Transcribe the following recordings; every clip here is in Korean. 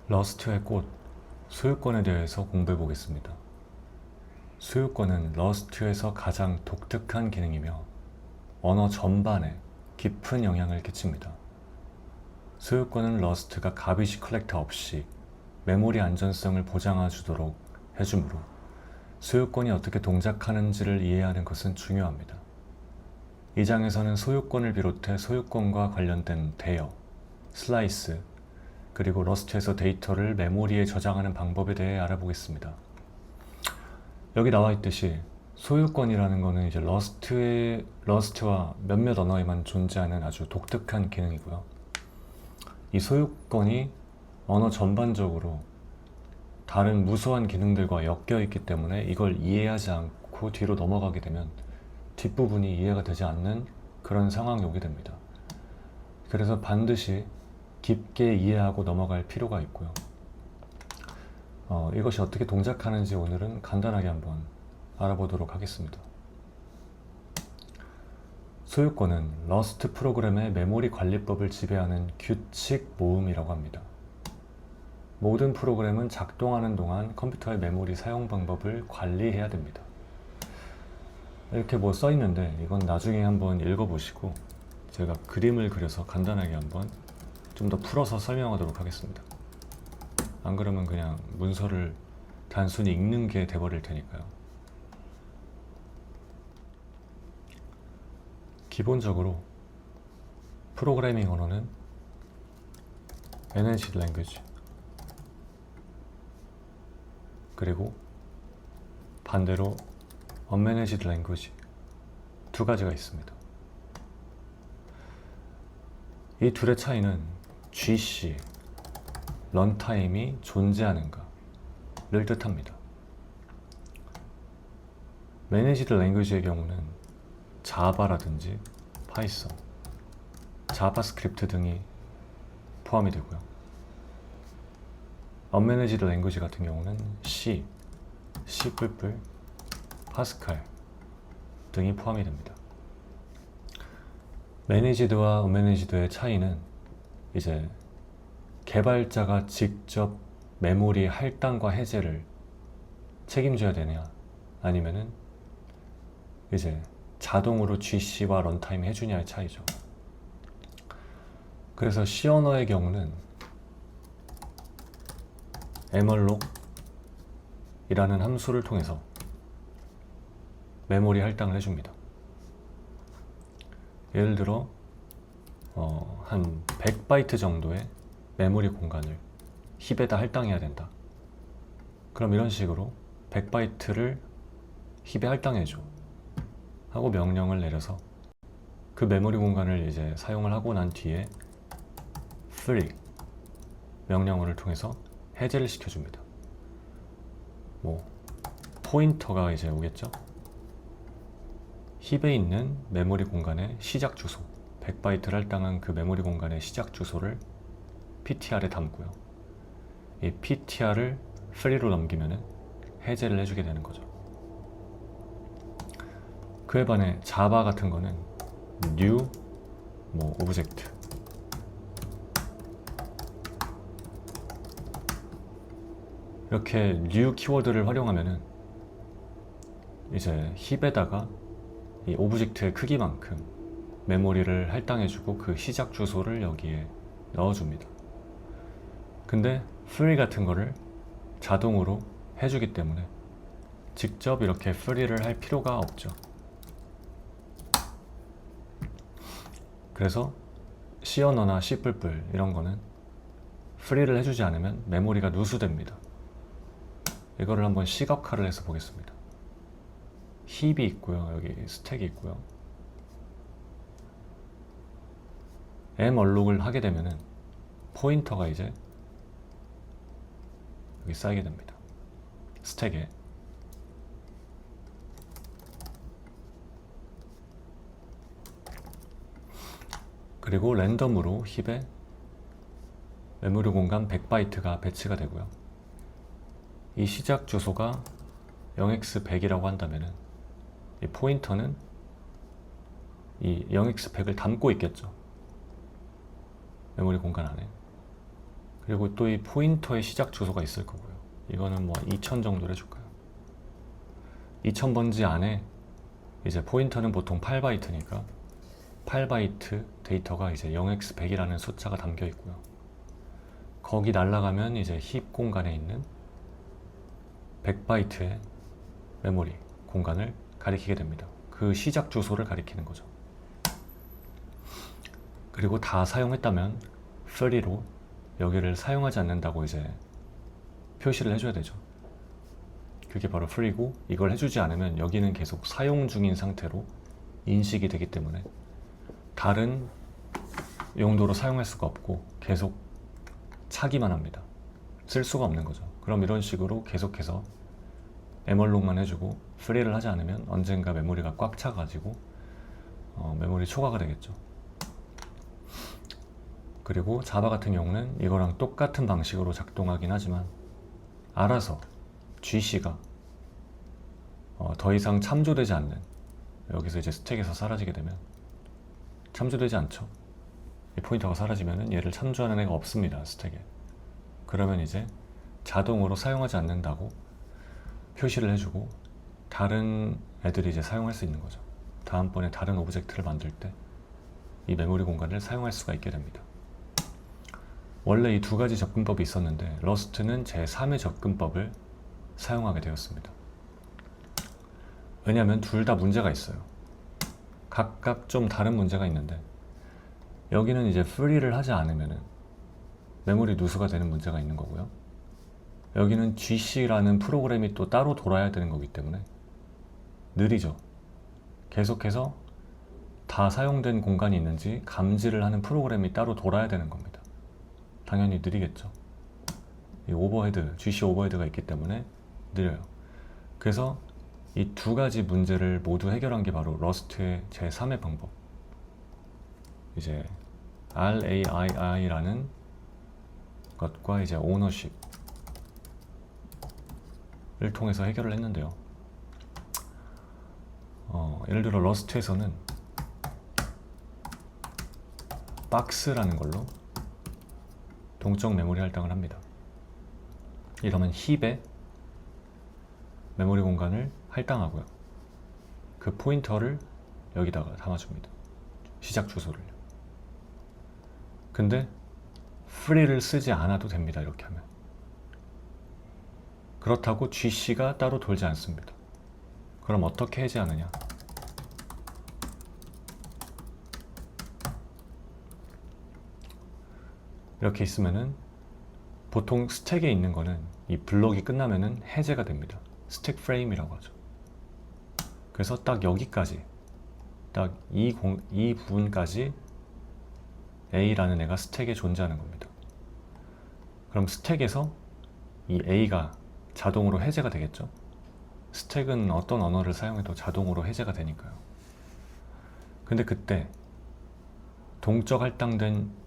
러스트의 꽃, 소유권에 대해서 공부해 보겠습니다. 소유권은 러스트에서 가장 독특한 기능이며 언어 전반에 깊은 영향을 끼칩니다. 소유권은 러스트가 가비지 컬렉터 없이 메모리 안전성을 보장해 주도록 해주므로 소유권이 어떻게 동작하는지를 이해하는 것은 중요합니다. 이 장에서는 소유권을 비롯해 소유권과 관련된 대여, 슬라이스, 그리고 러스트에서 데이터를 메모리에 저장하는 방법에 대해 알아보겠습니다. 여기 나와 있듯이 소유권이라는 것은 이제 러스트와 몇몇 언어에만 존재하는 아주 독특한 기능이고요. 이 소유권이 언어 전반적으로 다른 무수한 기능들과 엮여 있기 때문에 이걸 이해하지 않고 뒤로 넘어가게 되면 뒷부분이 이해가 되지 않는 그런 상황이 오게 됩니다. 그래서 반드시 깊게 이해하고 넘어갈 필요가 있고요. 이것이 어떻게 동작하는지 오늘은 간단하게 한번 알아보도록 하겠습니다. 소유권은 러스트 프로그램의 메모리 관리법을 지배하는 규칙 모음이라고 합니다. 모든 프로그램은 작동하는 동안 컴퓨터의 메모리 사용 방법을 관리해야 됩니다. 이렇게 뭐 써 있는데 이건 나중에 한번 읽어보시고 제가 그림을 그려서 간단하게 한번 좀 더 풀어서 설명하도록 하겠습니다. 안 그러면 그냥 문서를 단순히 읽는 게 돼버릴 테니까요. 기본적으로 프로그래밍 언어는 Managed Language 그리고 반대로 Unmanaged Language 두 가지가 있습니다. 이 둘의 차이는 GC, 런타임이 존재하는가를 뜻합니다. Managed Language의 경우는 자바라든지 파이썬, 자바스크립트 등이 포함이 되고요. Unmanaged Language 같은 경우는 C, C++, 파스칼 등이 포함이 됩니다. Managed와 Unmanaged의 차이는 이제 개발자가 직접 메모리 할당과 해제를 책임져야 되냐 아니면은 이제 자동으로 GC와 런타임이 해주냐의 차이죠. 그래서 C 언어의 경우는 malloc 이라는 함수를 통해서 메모리 할당을 해줍니다. 예를 들어 한 100바이트 정도의 메모리 공간을 힙에다 할당해야 된다. 그럼 이런 식으로 100바이트를 힙에 할당해줘 하고 명령을 내려서 그 메모리 공간을 이제 사용을 하고 난 뒤에 free 명령어를 통해서 해제를 시켜줍니다. 뭐 포인터가 이제 오겠죠. 힙에 있는 메모리 공간의 시작 주소 100바이트를 할당한 그 메모리 공간의 시작 주소를 PTR에 담고요. 이 PTR을 free로 넘기면 해제를 해주게 되는 거죠. 그에 반해 자바 같은 거는 new, object 이렇게 new 키워드를 활용하면은 이제 힙에다가 이 오브젝트의 크기만큼 메모리를 할당해주고 그 시작 주소를 여기에 넣어줍니다. 근데 free 같은 거를 자동으로 해주기 때문에 직접 이렇게 free를 할 필요가 없죠. 그래서 C 언어나 C++ 이런 거는 free를 해주지 않으면 메모리가 누수됩니다. 이거를 한번 시각화를 해서 보겠습니다. 힙이 있고요. 여기 스택이 있고요. malloc 하게 되면은 포인터가 이제 여기 쌓이게 됩니다. 스택에. 그리고 랜덤으로 힙에 메모리 공간 100바이트가 배치가 되고요. 이 시작 주소가 0x100이라고 한다면은 이 포인터는 이 0x100을 담고 있겠죠. 메모리 공간 안에. 그리고 또 이 포인터의 시작 주소가 있을 거고요. 이거는 뭐 2000 정도로 해줄까요? 2000번지 안에 이제 포인터는 보통 8바이트니까 8바이트 데이터가 이제 0x100이라는 숫자가 담겨 있고요. 거기 날아가면 이제 힙 공간에 있는 100바이트의 메모리 공간을 가리키게 됩니다. 그 시작 주소를 가리키는 거죠. 그리고 다 사용했다면 free로 여기를 사용하지 않는다고 이제 표시를 해줘야 되죠. 그게 바로 free고, 이걸 해주지 않으면 여기는 계속 사용 중인 상태로 인식이 되기 때문에 다른 용도로 사용할 수가 없고 계속 차기만 합니다. 쓸 수가 없는 거죠. 그럼 이런 식으로 계속해서 에멀록만 해주고 free를 하지 않으면 언젠가 메모리가 꽉 차가지고 메모리 초과가 되겠죠. 그리고 자바 같은 경우는 이거랑 똑같은 방식으로 작동하긴 하지만 알아서 GC가 더 이상 참조되지 않는, 여기서 이제 스택에서 사라지게 되면 참조되지 않죠. 이 포인터가 사라지면 얘를 참조하는 애가 없습니다, 스택에. 그러면 이제 자동으로 사용하지 않는다고 표시를 해주고 다른 애들이 이제 사용할 수 있는 거죠. 다음번에 다른 오브젝트를 만들 때 이 메모리 공간을 사용할 수가 있게 됩니다. 원래 이 두 가지 접근법이 있었는데 러스트는 제3의 접근법을 사용하게 되었습니다. 왜냐하면 둘 다 문제가 있어요. 각각 좀 다른 문제가 있는데 여기는 이제 free를 하지 않으면 메모리 누수가 되는 문제가 있는 거고요. 여기는 GC라는 프로그램이 또 따로 돌아야 되는 거기 때문에 느리죠. 계속해서 다 사용된 공간이 있는지 감지를 하는 프로그램이 따로 돌아야 되는 겁니다. 당연히 느리겠죠. 이 오버헤드, GC 오버헤드가 있기 때문에 느려요. 그래서 이 두 가지 문제를 모두 해결한 게 바로 러스트의 제3의 방법, 이제 RAII라는 것과 이제 오너십을 통해서 해결을 했는데요. 예를 들어 러스트에서는 박스라는 걸로 동적 메모리 할당을 합니다. 이러면 힙에 메모리 공간을 할당하고요. 그 포인터를 여기다가 담아줍니다. 시작 주소를요. 근데 free를 쓰지 않아도 됩니다. 이렇게 하면. 그렇다고 GC가 따로 돌지 않습니다. 그럼 어떻게 해제하느냐? 이렇게 있으면은 보통 스택에 있는 거는 이 블록이 끝나면은 해제가 됩니다. 스택 프레임이라고 하죠. 그래서 딱 여기까지, 딱 이 부분까지 A라는 애가 스택에 존재하는 겁니다. 그럼 스택에서 이 A가 자동으로 해제가 되겠죠. 스택은 어떤 언어를 사용해도 자동으로 해제가 되니까요. 근데 그때 동적 할당된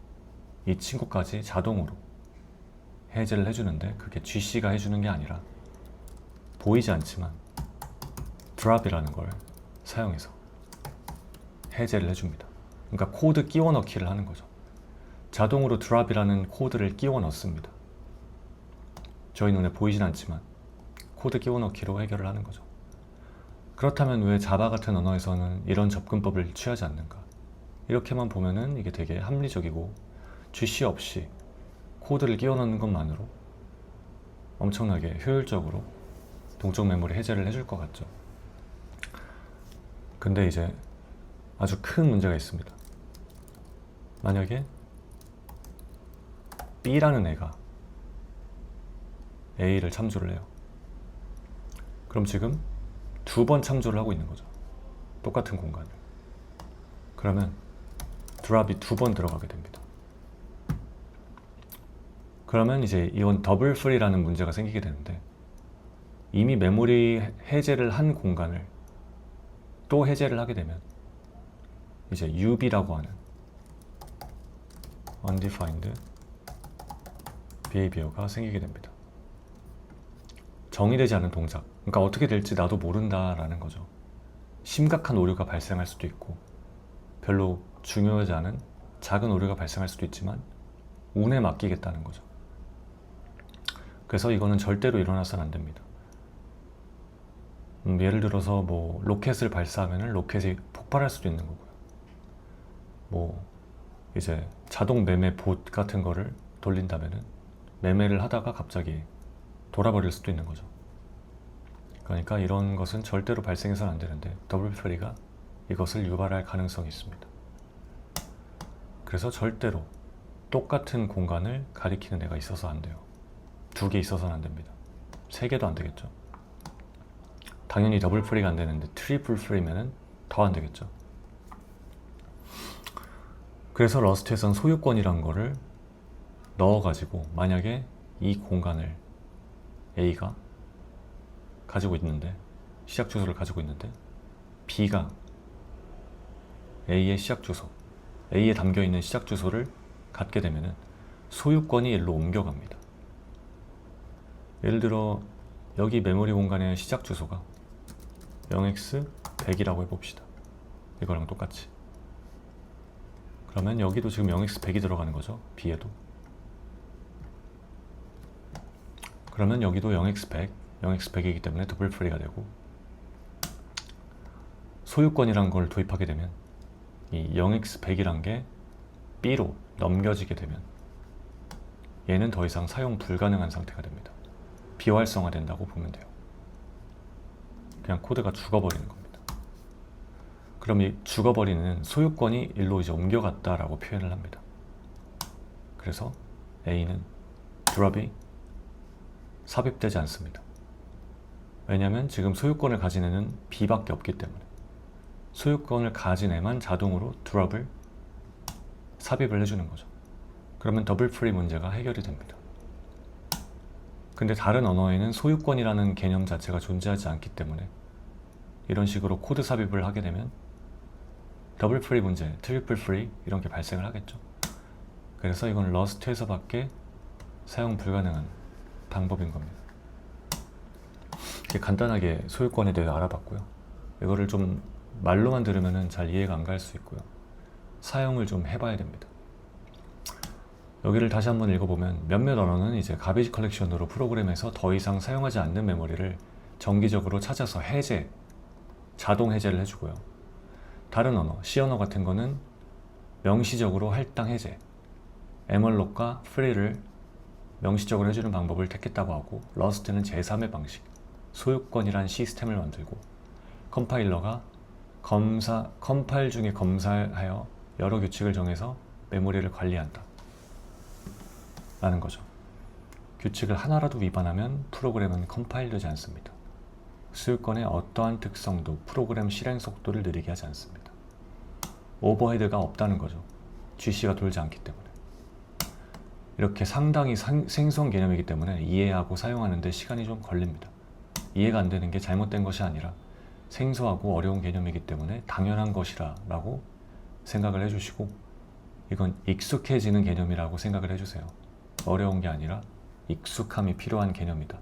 이 친구까지 자동으로 해제를 해주는데 그게 GC가 해주는 게 아니라 보이지 않지만 drop이라는 걸 사용해서 해제를 해줍니다. 그러니까 코드 끼워 넣기를 하는 거죠. 자동으로 drop이라는 코드를 끼워 넣습니다. 저희 눈에 보이진 않지만 코드 끼워 넣기로 해결을 하는 거죠. 그렇다면 왜 자바 같은 언어에서는 이런 접근법을 취하지 않는가? 이렇게만 보면은 이게 되게 합리적이고 GC 없이 코드를 끼워 넣는 것만으로 엄청나게 효율적으로 동적 메모리 해제를 해줄 것 같죠. 근데 이제 아주 큰 문제가 있습니다. 만약에 B라는 애가 A를 참조를 해요. 그럼 지금 두 번 참조를 하고 있는 거죠. 똑같은 공간을. 그러면 드랍이 두 번 들어가게 됩니다. 그러면 이제 이건 더블 프리라는 문제가 생기게 되는데 이미 메모리 해제를 한 공간을 또 해제를 하게 되면 이제 UB라고 하는 Undefined Behavior가 생기게 됩니다. 정의되지 않은 동작. 그러니까 어떻게 될지 나도 모른다라는 거죠. 심각한 오류가 발생할 수도 있고 별로 중요하지 않은 작은 오류가 발생할 수도 있지만 운에 맡기겠다는 거죠. 그래서 이거는 절대로 일어나서는 안 됩니다. 예를 들어서 뭐 로켓을 발사하면 로켓이 폭발할 수도 있는 거고요. 뭐 이제 자동 매매 봇 같은 거를 돌린다면은 매매를 하다가 갑자기 돌아버릴 수도 있는 거죠. 그러니까 이런 것은 절대로 발생해서는 안 되는데 더블 프리가 이것을 유발할 가능성이 있습니다. 그래서 절대로 똑같은 공간을 가리키는 애가 있어서 안 돼요. 2개 있어서는 안 됩니다. 3개도 안 되겠죠. 당연히 더블 프리가 안 되는데 트리플 프리면은 더 안 되겠죠. 그래서 러스트에선 소유권이란 거를 넣어가지고 만약에 이 공간을 A가 가지고 있는데 시작 주소를 가지고 있는데 B가 A의 시작 주소, A에 담겨있는 시작 주소를 갖게 되면은 소유권이 일로 옮겨갑니다. 예를 들어 여기 메모리 공간의 시작 주소가 0x100이라고 해봅시다. 이거랑 똑같이. 그러면 여기도 지금 0x100이 들어가는 거죠. B에도. 그러면 여기도 0x100, 0x100이기 때문에 더블 프리가 되고, 소유권이란 걸 도입하게 되면 이 0x100이란 게 B로 넘겨지게 되면 얘는 더 이상 사용 불가능한 상태가 됩니다. 비활성화 된다고 보면 돼요. 그냥 코드가 죽어버리는 겁니다. 그럼 이 죽어버리는 소유권이 일로 이제 옮겨갔다라고 표현을 합니다. 그래서 A는 드롭이 삽입되지 않습니다. 왜냐하면 지금 소유권을 가진 애는 B밖에 없기 때문에 소유권을 가진 애만 자동으로 드롭을 삽입을 해주는 거죠. 그러면 더블 프리 문제가 해결이 됩니다. 근데 다른 언어에는 소유권이라는 개념 자체가 존재하지 않기 때문에 이런 식으로 코드 삽입을 하게 되면 더블 프리 문제, 트리플 프리 이런 게 발생을 하겠죠. 그래서 이건 러스트에서밖에 사용 불가능한 방법인 겁니다. 이렇게 간단하게 소유권에 대해 알아봤고요. 이거를 좀 말로만 들으면 잘 이해가 안 갈 수 있고요. 사용을 좀 해봐야 됩니다. 여기를 다시 한번 읽어보면 몇몇 언어는 이제 가베이지 컬렉션으로 프로그램에서 더 이상 사용하지 않는 메모리를 정기적으로 찾아서 해제, 자동 해제를 해주고요. 다른 언어, C 언어 같은 거는 명시적으로 할당 해제, 에멀록과 프리를 명시적으로 해주는 방법을 택했다고 하고, 러스트는 제3의 방식, 소유권이란 시스템을 만들고 컴파일러가 컴파일 중에 검사하여 여러 규칙을 정해서 메모리를 관리한다 라는 거죠. 규칙을 하나라도 위반하면 프로그램은 컴파일 되지 않습니다. 소유권의 어떠한 특성도 프로그램 실행 속도를 느리게 하지 않습니다. 오버헤드가 없다는 거죠. GC가 돌지 않기 때문에. 이렇게 상당히 생소한 개념이기 때문에 이해하고 사용하는 데 시간이 좀 걸립니다. 이해가 안 되는 게 잘못된 것이 아니라 생소하고 어려운 개념이기 때문에 당연한 것이라 라고 생각을 해주시고, 이건 익숙해지는 개념이라고 생각을 해주세요. 어려운 게 아니라 익숙함이 필요한 개념이다.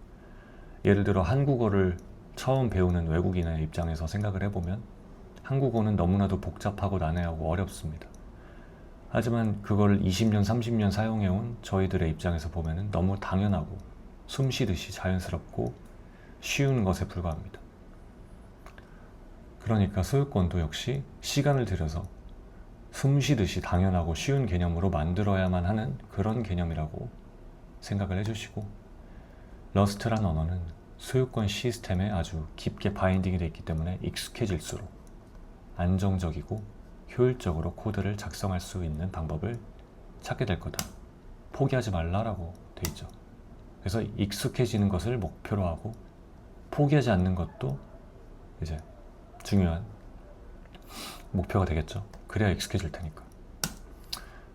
예를 들어 한국어를 처음 배우는 외국인의 입장에서 생각을 해보면 한국어는 너무나도 복잡하고 난해하고 어렵습니다. 하지만 그걸 20년, 30년 사용해온 저희들의 입장에서 보면 너무 당연하고 숨쉬듯이 자연스럽고 쉬운 것에 불과합니다. 그러니까 소유권도 역시 시간을 들여서 숨쉬듯이 당연하고 쉬운 개념으로 만들어야만 하는 그런 개념이라고 생각을 해주시고, 러스트란 언어는 소유권 시스템에 아주 깊게 바인딩이 되어 있기 때문에 익숙해질수록 안정적이고 효율적으로 코드를 작성할 수 있는 방법을 찾게 될 거다. 포기하지 말라라고 돼 있죠. 그래서 익숙해지는 것을 목표로 하고 포기하지 않는 것도 이제 중요한 목표가 되겠죠. 그래야 익숙해질 테니까.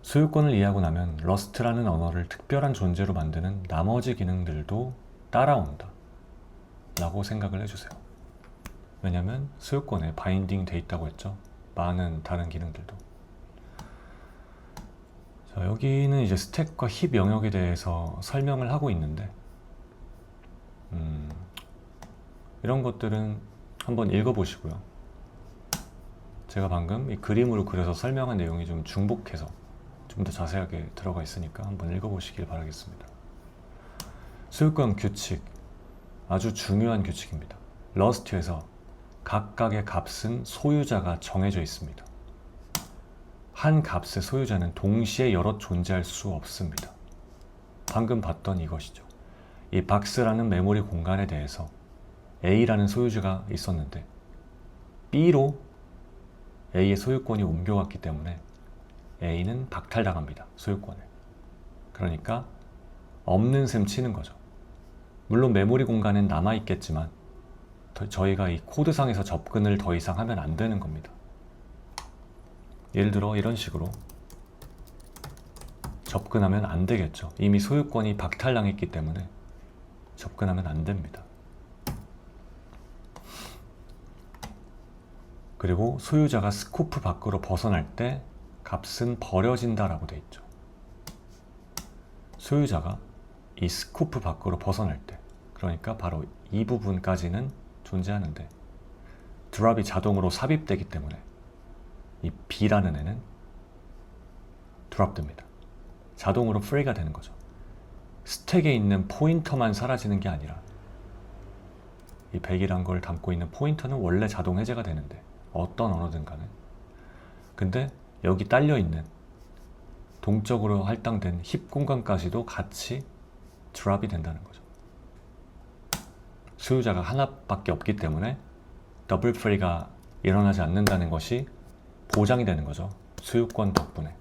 소유권을 이해하고 나면 러스트라는 언어를 특별한 존재로 만드는 나머지 기능들도 따라온다 라고 생각을 해주세요. 왜냐면 소유권에 바인딩 돼 있다고 했죠. 많은 다른 기능들도. 자, 여기는 이제 스택과 힙 영역에 대해서 설명을 하고 있는데 이런 것들은 한번 읽어보시고요. 제가 방금 이 그림으로 그려서 설명한 내용이 좀 중복해서 좀 더 자세하게 들어가 있으니까 한번 읽어보시길 바라겠습니다. 소유권 규칙, 아주 중요한 규칙입니다. 러스트에서 각각의 값은 소유자가 정해져 있습니다. 한 값의 소유자는 동시에 여럿 존재할 수 없습니다. 방금 봤던 이것이죠. 이 박스라는 메모리 공간에 대해서 A라는 소유주가 있었는데 B로 A의 소유권이 옮겨갔기 때문에 A는 박탈당합니다. 소유권을. 그러니까 없는 셈 치는 거죠. 물론 메모리 공간엔 남아있겠지만 저희가 이 코드상에서 접근을 더 이상 하면 안 되는 겁니다. 예를 들어 이런 식으로 접근하면 안 되겠죠. 이미 소유권이 박탈당했기 때문에 접근하면 안 됩니다. 그리고 소유자가 스코프 밖으로 벗어날 때 값은 버려진다라고 돼 있죠. 소유자가 이 스코프 밖으로 벗어날 때, 그러니까 바로 이 부분까지는 존재하는데 드랍이 자동으로 삽입되기 때문에 이 B라는 애는 드랍됩니다. 자동으로 프리가 되는 거죠. 스택에 있는 포인터만 사라지는 게 아니라 이 100이란 걸 담고 있는 포인터는 원래 자동 해제가 되는데 어떤 언어든 간에, 근데 여기 딸려있는 동적으로 할당된 힙 공간까지도 같이 드랍이 된다는 거죠. 소유자가 하나밖에 없기 때문에 더블 프리가 일어나지 않는다는 것이 보장이 되는 거죠. 소유권 덕분에.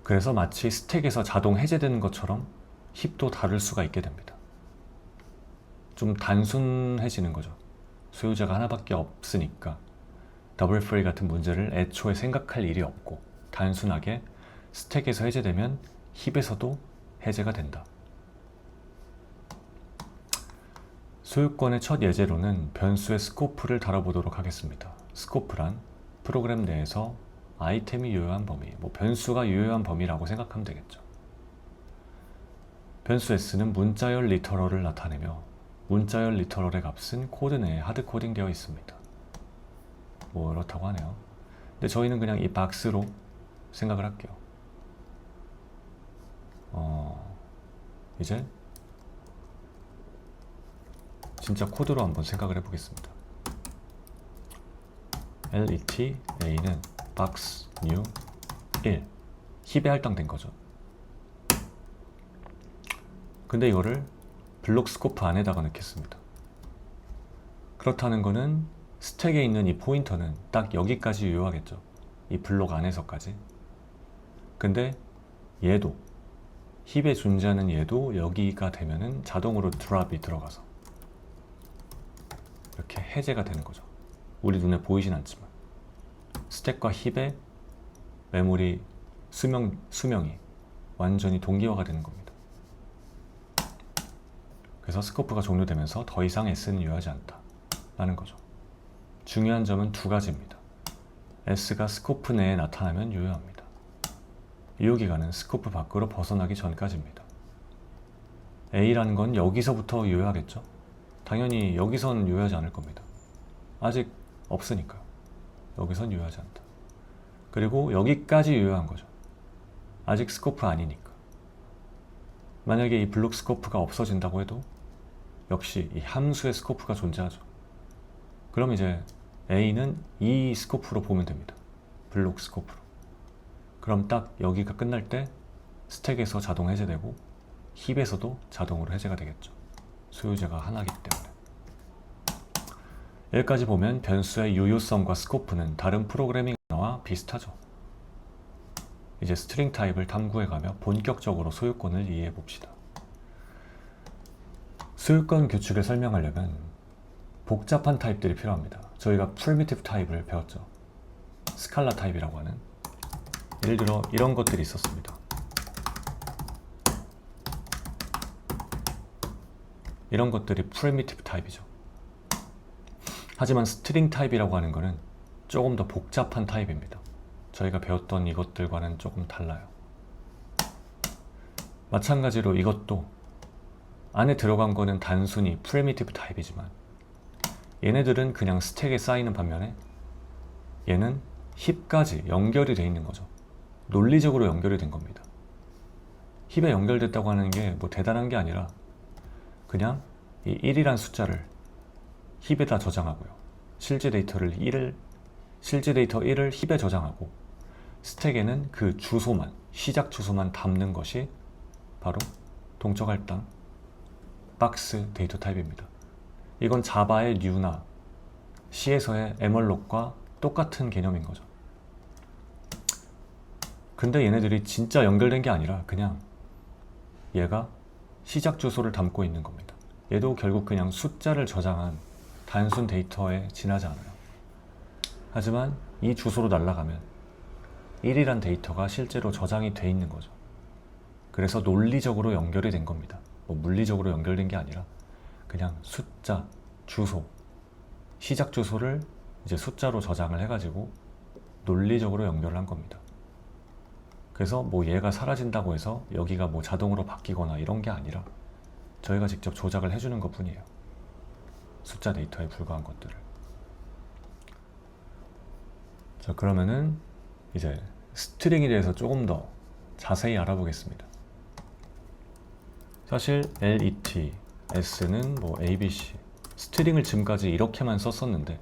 그래서 마치 스택에서 자동 해제되는 것처럼 힙도 다룰 수가 있게 됩니다. 좀 단순해지는 거죠. 소유자가 하나밖에 없으니까 더블 프리 같은 문제를 애초에 생각할 일이 없고 단순하게 스택에서 해제되면 힙에서도 해제가 된다. 소유권의 첫 예제로는 변수의 스코프를 다뤄보도록 하겠습니다. 스코프란 프로그램 내에서 아이템이 유효한 범위, 변수가 유효한 범위라고 생각하면 되겠죠. 변수 S는 문자열 리터럴을 나타내며 문자열 리터럴의 값은 코드 내에 하드코딩 되어 있습니다. 그렇다고 하네요. 근데 저희는 그냥 이 박스로 생각을 할게요. 이제 진짜 코드로 한번 생각을 해보겠습니다. let a는 box new 1 힙에 할당된 거죠. 근데 이거를 블록 스코프 안에다가 넣겠습니다. 그렇다는 거는 스택에 있는 이 포인터는 딱 여기까지 유효하겠죠. 이 블록 안에서까지. 근데 얘도 힙에 존재하는 얘도 여기가 되면은 자동으로 드랍이 들어가서 이렇게 해제가 되는 거죠. 우리 눈에 보이진 않지만 스택과 힙의 메모리 수명이 완전히 동기화가 되는 겁니다. 그래서 스코프가 종료되면서 더 이상 S는 유효하지 않다 라는 거죠. 중요한 점은 두 가지입니다. S가 스코프 내에 나타나면 유효합니다. 유효기간은 스코프 밖으로 벗어나기 전까지입니다. A라는 건 여기서부터 유효하겠죠? 당연히 여기선 유효하지 않을 겁니다. 아직 없으니까요. 여기선 유효하지 않다. 그리고 여기까지 유효한 거죠. 아직 스코프 아니니까. 만약에 이 블록 스코프가 없어진다고 해도 역시 이 함수의 스코프가 존재하죠. 그럼 이제 A는 이 스코프로 보면 됩니다. 블록 스코프로. 그럼 딱 여기가 끝날 때 스택에서 자동 해제되고 힙에서도 자동으로 해제가 되겠죠. 소유자가 하나이기 때문에. 여기까지 보면 변수의 유효성과 스코프는 다른 프로그래밍 언어와 비슷하죠. 이제 스트링 타입을 탐구해가며 본격적으로 소유권을 이해해 봅시다. 소유권 규칙을 설명하려면 복잡한 타입들이 필요합니다. 저희가 프리미티브 타입을 배웠죠. 스칼라 타입이라고 하는. 예를 들어 이런 것들이 있었습니다. 이런 것들이 프리미티브 타입이죠. 하지만 스트링 타입이라고 하는 것은 조금 더 복잡한 타입입니다. 저희가 배웠던 이것들과는 조금 달라요. 마찬가지로 이것도 안에 들어간 거는 단순히 프리미티브 타입이지만 얘네들은 그냥 스택에 쌓이는 반면에 얘는 힙까지 연결이 되어 있는 거죠. 논리적으로 연결이 된 겁니다. 힙에 연결됐다고 하는 게 뭐 대단한 게 아니라 그냥 이 1이란 숫자를 힙에다 저장하고요. 실제 데이터 1을 힙에 저장하고 스택에는 그 주소만, 시작 주소만 담는 것이 바로 동적 할당 박스 데이터 타입입니다. 이건 자바의 new나 C에서의 emalloc 똑같은 개념인 거죠. 근데 얘네들이 진짜 연결된 게 아니라 그냥 얘가 시작 주소를 담고 있는 겁니다. 얘도 결국 그냥 숫자를 저장한 단순 데이터에 지나지 않아요. 하지만 이 주소로 날아가면 1이란 데이터가 실제로 저장이 돼 있는 거죠. 그래서 논리적으로 연결이 된 겁니다. 뭐 물리적으로 연결된 게 아니라 그냥 숫자, 주소, 시작 주소를 이제 숫자로 저장을 해가지고 논리적으로 연결을 한 겁니다. 그래서 뭐 얘가 사라진다고 해서 여기가 뭐 자동으로 바뀌거나 이런 게 아니라 저희가 직접 조작을 해주는 것 뿐이에요. 숫자 데이터에 불과한 것들을. 자, 그러면은 이제 스트링에 대해서 조금 더 자세히 알아보겠습니다. 사실 let, s는 뭐 abc, 스트링을 지금까지 이렇게만 썼었는데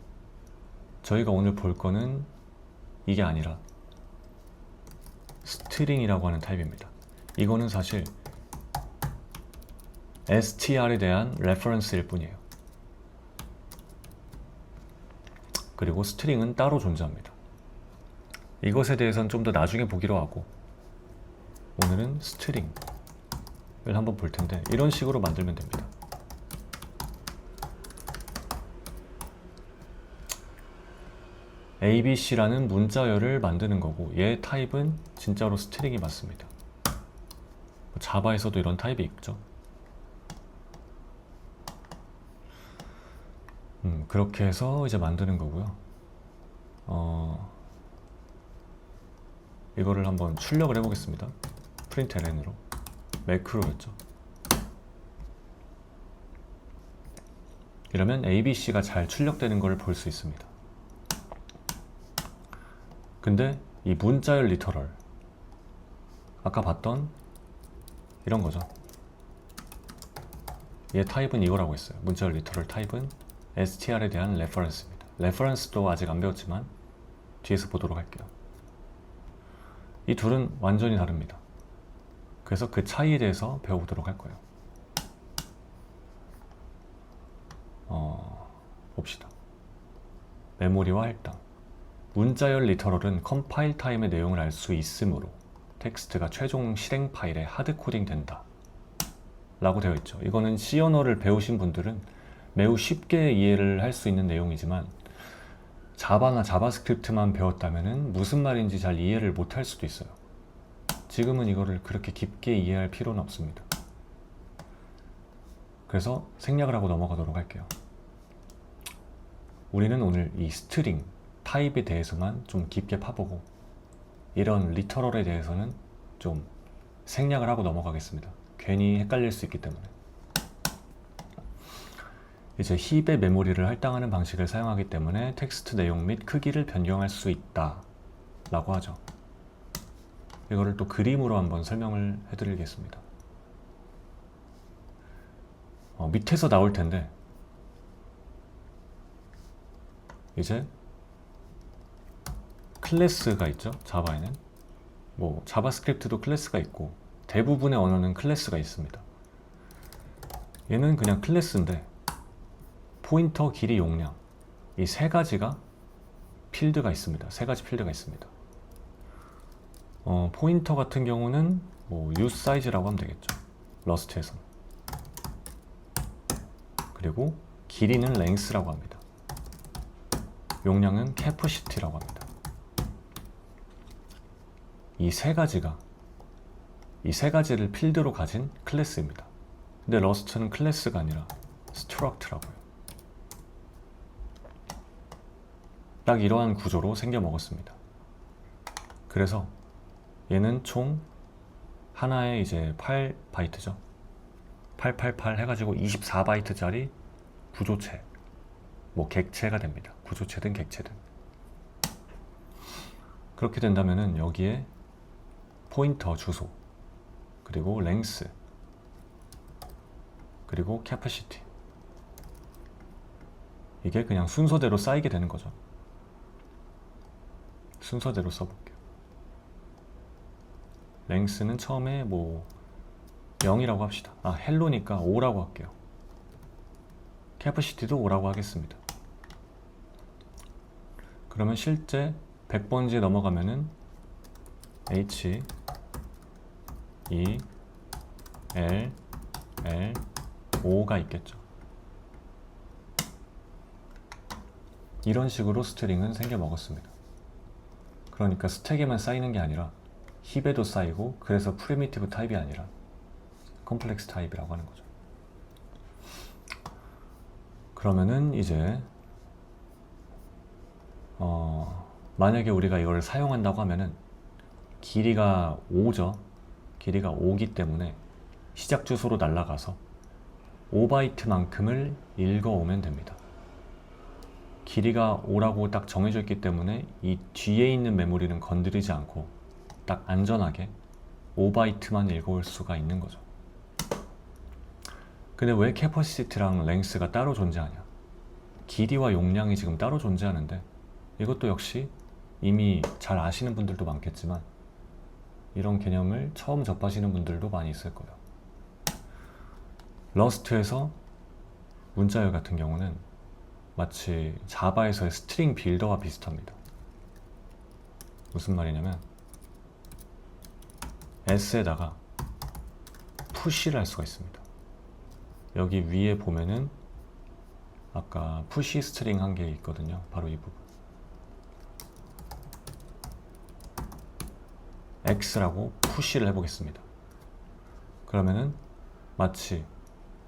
저희가 오늘 볼 거는 이게 아니라 스트링이라고 하는 타입입니다. 이거는 사실 str에 대한 레퍼런스일 뿐이에요. 그리고 스트링은 따로 존재합니다. 이것에 대해서는 좀 더 나중에 보기로 하고 오늘은 스트링을 한번 볼 텐데 이런 식으로 만들면 됩니다. abc라는 문자열을 만드는 거고 얘 타입은 진짜로 스트링이 맞습니다. 자바에서도 이런 타입이 있죠. 그렇게 해서 이제 만드는 거고요. 이거를 한번 출력을 해보겠습니다. println으로 매크로였죠. 이러면 abc가 잘 출력되는 걸 볼 수 있습니다. 근데 이 문자열 리터럴 아까 봤던 이런 거죠. 얘 타입은 이거라고 했어요. 문자열 리터럴 타입은 str에 대한 레퍼런스입니다. 레퍼런스도 아직 안 배웠지만 뒤에서 보도록 할게요. 이 둘은 완전히 다릅니다. 그래서 그 차이에 대해서 배워보도록 할 거예요. 봅시다. 메모리와 할당. 문자열 리터럴은 컴파일 타임의 내용을 알 수 있으므로 텍스트가 최종 실행 파일에 하드코딩 된다 라고 되어 있죠. 이거는 C 언어를 배우신 분들은 매우 쉽게 이해를 할 수 있는 내용이지만 자바나 자바스크립트만 배웠다면 무슨 말인지 잘 이해를 못할 수도 있어요. 지금은 이거를 그렇게 깊게 이해할 필요는 없습니다. 그래서 생략을 하고 넘어가도록 할게요. 우리는 오늘 이 스트링 타입에 대해서만 좀 깊게 파보고 이런 리터럴에 대해서는 좀 생략을 하고 넘어가겠습니다. 괜히 헷갈릴 수 있기 때문에. 이제 힙의 메모리를 할당하는 방식을 사용하기 때문에 텍스트 내용 및 크기를 변경할 수 있다 라고 하죠. 이거를 또 그림으로 한번 설명을 해드리겠습니다. 밑에서 나올 텐데 이제 클래스가 있죠. 자바에는 뭐 자바스크립트도 클래스가 있고 대부분의 언어는 클래스가 있습니다. 얘는 그냥 클래스인데 포인터, 길이, 용량 이 세 가지가 필드가 있습니다. 세 가지 필드가 있습니다. 포인터 같은 경우는 뭐 uSize라고 하면 되겠죠. 러스트에서. 그리고 길이는 length라고 합니다. 용량은 capacity라고 합니다. 이 세 가지를 필드로 가진 클래스입니다. 근데 러스트는 클래스가 아니라 struct라고요. 딱 이러한 구조로 생겨 먹었습니다. 그래서 얘는 총 하나에 이제 8바이트죠. 888 해가지고 24바이트짜리 구조체, 뭐 객체가 됩니다. 구조체든 객체든. 그렇게 된다면은 여기에 포인터 주소, 그리고 length, 그리고 capacity. 이게 그냥 순서대로 쌓이게 되는 거죠. 순서대로 써볼게요. length는 처음에 뭐 0이라고 합시다. 헬로니까 5라고 할게요. capacity도 5라고 하겠습니다. 그러면 실제 100번지 넘어가면은 H, E, L, L, O가 있겠죠. 이런 식으로 스트링은 생겨 먹었습니다. 그러니까 스택에만 쌓이는 게 아니라 힙에도 쌓이고, 그래서 프리미티브 타입이 아니라 컴플렉스 타입이라고 하는 거죠. 그러면은 이제 만약에 우리가 이걸 사용한다고 하면은 길이가 5죠. 길이가 5기 때문에 시작 주소로 날아가서 5바이트만큼을 읽어오면 됩니다. 길이가 5라고 딱 정해져 있기 때문에 이 뒤에 있는 메모리는 건드리지 않고 딱 안전하게 5바이트만 읽어올 수가 있는 거죠. 근데 왜 캐퍼시티랑 랭스가 따로 존재하냐? 길이와 용량이 지금 따로 존재하는데, 이것도 역시 이미 잘 아시는 분들도 많겠지만 이런 개념을 처음 접하시는 분들도 많이 있을 거예요. 러스트에서 문자열 같은 경우는 마치 자바에서의 스트링 빌더와 비슷합니다. 무슨 말이냐면 S에다가 푸시를 할 수가 있습니다. 여기 위에 보면은 아까 푸시 스트링 한 게 있거든요. 바로 이 부분. X라고 푸시를 해보겠습니다. 그러면은 마치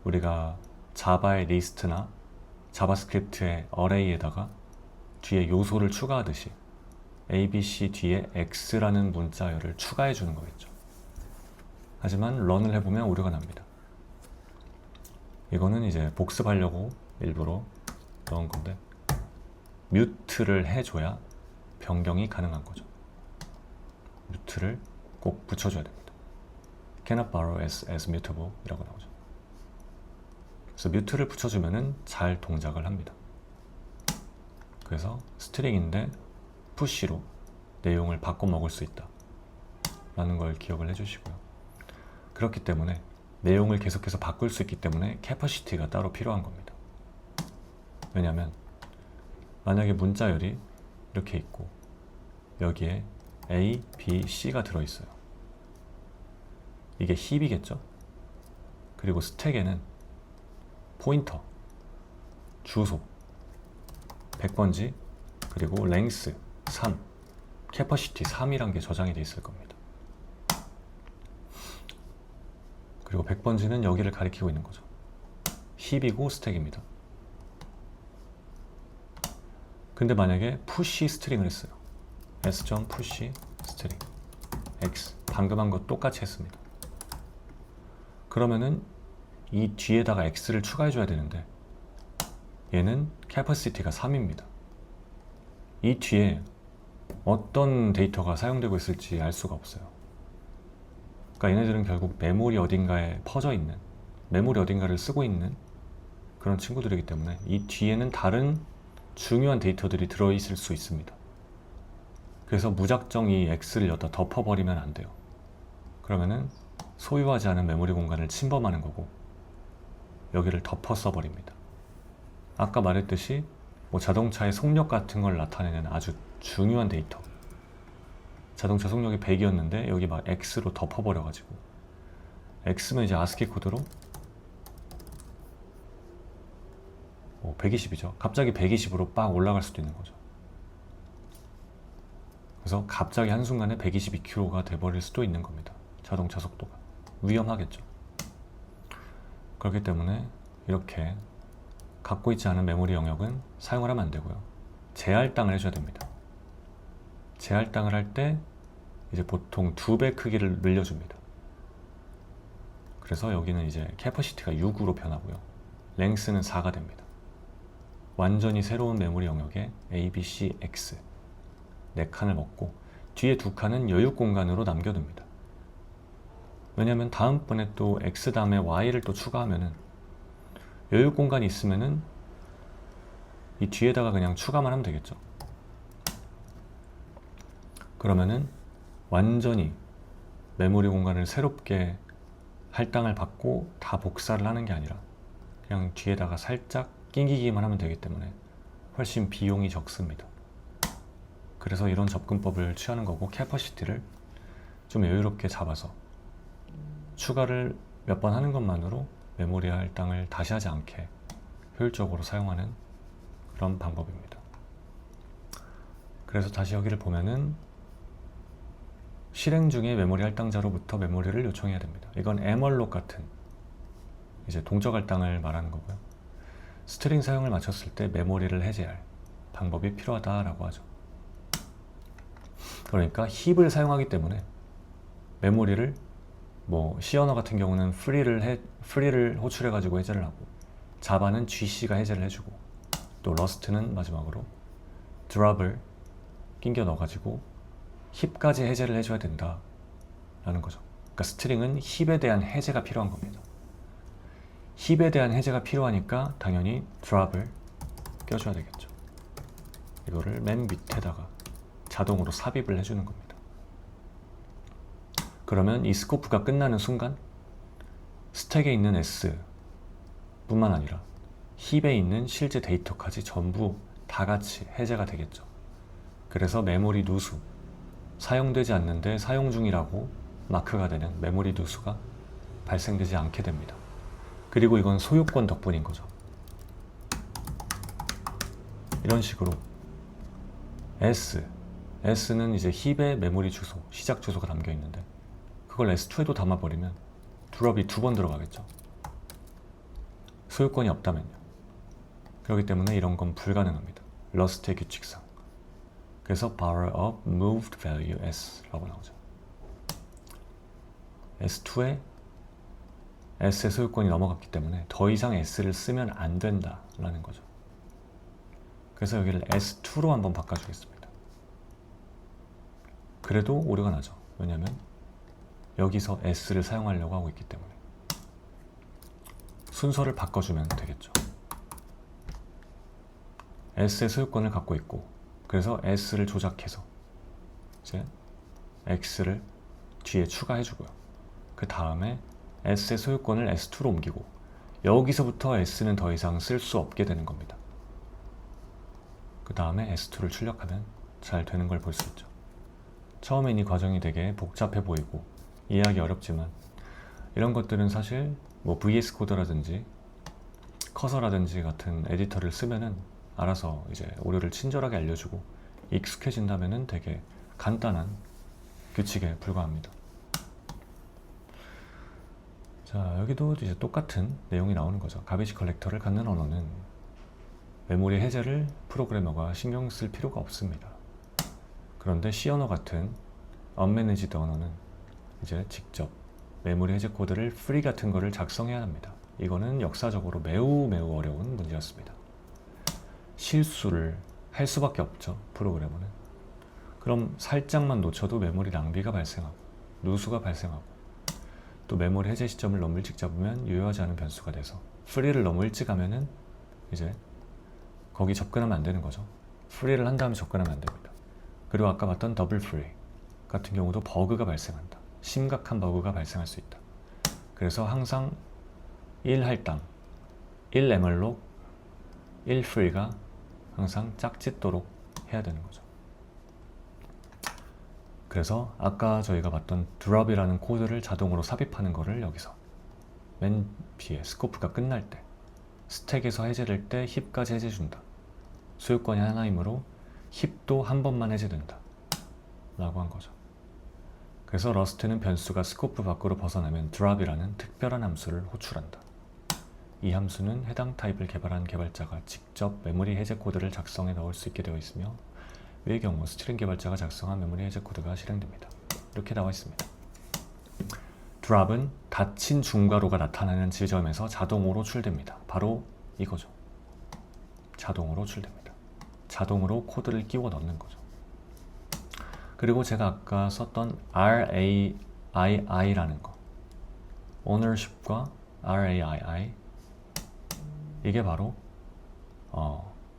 우리가 자바의 리스트나 자바스크립트의 어레이에다가 뒤에 요소를 추가하듯이 ABC 뒤에 X라는 문자열을 추가해 주는 거겠죠. 하지만 런을 해보면 오류가 납니다. 이거는 이제 복습하려고 일부러 넣은 건데, 뮤트를 해줘야 변경이 가능한 거죠. 뮤트를 꼭 붙여줘야 됩니다. cannot borrow as mutable 이라고 나오죠. 그래서 뮤트를 붙여주면은 잘 동작을 합니다. 그래서 스트링인데 푸시로 내용을 바꿔 먹을 수 있다 라는 걸 기억을 해주시고요. 그렇기 때문에 내용을 계속해서 바꿀 수 있기 때문에 캐퍼시티가 따로 필요한 겁니다. 왜냐하면 만약에 문자열이 이렇게 있고 여기에 A, B, C가 들어있어요. 이게 힙이겠죠? 그리고 스택에는 포인터, 주소, 100번지, 그리고 랭스 3, 캐퍼시티 3이란 게 저장이 돼 있을 겁니다. 그리고 100번지는 여기를 가리키고 있는 거죠. 힙이고 스택입니다. 근데 만약에 푸시 스트링을 했어요. s.push 스트링 x, 방금 한 거 똑같이 했습니다. 그러면은 이 뒤에다가 x를 추가해 줘야 되는데 얘는 캐퍼시티가 3입니다. 이 뒤에 어떤 데이터가 사용되고 있을지 알 수가 없어요. 그러니까 얘네들은 결국 메모리 어딘가에 퍼져 있는, 메모리 어딘가를 쓰고 있는 그런 친구들이기 때문에 이 뒤에는 다른 중요한 데이터들이 들어있을 수 있습니다. 그래서 무작정 이 X를 여기다 덮어버리면 안 돼요. 그러면은 소유하지 않은 메모리 공간을 침범하는 거고 여기를 덮어 써버립니다. 아까 말했듯이 뭐 자동차의 속력 같은 걸 나타내는 아주 중요한 데이터, 자동차 속력이 100이었는데 여기 막 X로 덮어버려가지고, X면 이제 아스키 코드로 120이죠. 갑자기 120으로 빡 올라갈 수도 있는 거죠. 그래서 갑자기 한순간에 122km가 돼버릴 수도 있는 겁니다. 자동차 속도가. 위험하겠죠. 그렇기 때문에 이렇게 갖고 있지 않은 메모리 영역은 사용을 하면 안 되고요. 재할당을 해줘야 됩니다. 재할당을 할 때 이제 보통 2배 크기를 늘려줍니다. 그래서 여기는 이제 캐퍼시티가 6으로 변하고요. 랭스는 4가 됩니다. 완전히 새로운 메모리 영역에 A, B, C, X 4칸을 먹고 뒤에 2칸은 여유 공간으로 남겨둡니다. 왜냐면 다음번에 또 X 다음에 Y를 또 추가하면은 여유 공간이 있으면은 이 뒤에다가 그냥 추가만 하면 되겠죠. 그러면은 완전히 메모리 공간을 새롭게 할당을 받고 다 복사를 하는 게 아니라 그냥 뒤에다가 살짝 끼기기만 하면 되기 때문에 훨씬 비용이 적습니다. 그래서 이런 접근법을 취하는 거고, 캐퍼시티를 좀 여유롭게 잡아서 추가를 몇 번 하는 것만으로 메모리 할당을 다시 하지 않게 효율적으로 사용하는 그런 방법입니다. 그래서 다시 여기를 보면은 실행 중에 메모리 할당자로부터 메모리를 요청해야 됩니다. 이건 mallok 같은 이제 동적 할당을 말하는 거고요. 스트링 사용을 마쳤을 때 메모리를 해제할 방법이 필요하다라고 하죠. 그러니까 힙을 사용하기 때문에 메모리를 C 언어 같은 경우는 free를 호출해가지고 해제를 하고, 자바는 GC가 해제를 해주고, 또 러스트는 마지막으로 drop을 끼겨 넣어가지고 힙까지 해제를 해줘야 된다라는 거죠. 그러니까 스트링은 힙에 대한 해제가 필요한 겁니다. 힙에 대한 해제가 필요하니까 당연히 drop을 껴줘야 되겠죠. 이거를 맨 밑에다가 자동으로 삽입을 해주는 겁니다. 그러면 이 스코프가 끝나는 순간 스택에 있는 S 뿐만 아니라 힙에 있는 실제 데이터까지 전부 다 같이 해제가 되겠죠. 그래서 메모리 누수, 사용되지 않는데 사용 중이라고 마크가 되는 메모리 누수가 발생되지 않게 됩니다. 그리고 이건 소유권 덕분인 거죠. 이런 식으로 S는 이제 힙의 메모리 주소, 시작 주소가 담겨 있는데 그걸 S2에도 담아버리면 드롭이 2번 들어가겠죠. 소유권이 없다면요. 그렇기 때문에 이런 건 불가능합니다. 러스트의 규칙상. 그래서 borrow of moved value S라고 나오죠. S2에 S의 소유권이 넘어갔기 때문에 더 이상 S를 쓰면 안 된다라는 거죠. 그래서 여기를 S2로 한번 바꿔주겠습니다. 그래도 오류가 나죠. 왜냐하면 여기서 S를 사용하려고 하고 있기 때문에. 순서를 바꿔주면 되겠죠. S의 소유권을 갖고 있고, 그래서 S를 조작해서 이제 X를 뒤에 추가해주고요. 그 다음에 S의 소유권을 S2로 옮기고, 여기서부터 S는 더 이상 쓸 수 없게 되는 겁니다. 그 다음에 S2를 출력하면 잘 되는 걸 볼 수 있죠. 처음엔 이 과정이 되게 복잡해 보이고 이해하기 어렵지만, 이런 것들은 사실 VS 코드라든지 커서라든지 같은 에디터를 쓰면은 알아서 이제 오류를 친절하게 알려주고 익숙해진다면은 되게 간단한 규칙에 불과합니다. 자, 여기도 이제 똑같은 내용이 나오는 거죠. 가비지 컬렉터를 갖는 언어는 메모리 해제를 프로그래머가 신경 쓸 필요가 없습니다. 그런데 C 언어 같은 unmanaged 언어는 이제 직접 메모리 해제 코드를 free 같은 거를 작성해야 합니다. 이거는 역사적으로 매우 어려운 문제였습니다. 실수를 할 수밖에 없죠, 프로그래머는. 그럼 살짝만 놓쳐도 메모리 낭비가 발생하고 누수가 발생하고, 또 메모리 해제 시점을 너무 일찍 잡으면 유효하지 않은 변수가 돼서 free를 너무 일찍 하면은 이제 거기 접근하면 안 되는 거죠. free를 한 다음에 접근하면 안 됩니다. 그리고 아까 봤던 더블 free 같은 경우도 버그가 발생한다. 심각한 버그가 발생할 수 있다. 그래서 항상 1할당, 1mallok, 1free가 항상 짝짓도록 해야 되는 거죠. 그래서 아까 저희가 봤던 drop이라는 코드를 자동으로 삽입하는 거를 여기서 맨 뒤에 스코프가 끝날 때, 스택에서 해제될 때 힙까지 해제준다. 소유권이 하나이므로 힙도 한 번만 해제된다 라고 한 거죠. 그래서 러스트는 변수가 스코프 밖으로 벗어나면 drop이라는 특별한 함수를 호출한다. 이 함수는 해당 타입을 개발한 개발자가 직접 메모리 해제 코드를 작성해 넣을 수 있게 되어 있으며, 위의 경우 스트링 개발자가 작성한 메모리 해제 코드가 실행됩니다. 이렇게 나와 있습니다. drop은 닫힌 중괄호가 나타나는 지점에서 자동으로 출됩니다. 바로 이거죠. 자동으로 출됩니다. 자동으로 코드를 끼워 넣는 거죠. 그리고 제가 아까 썼던 RAII라는 거, ownership과 RAII, 이게 바로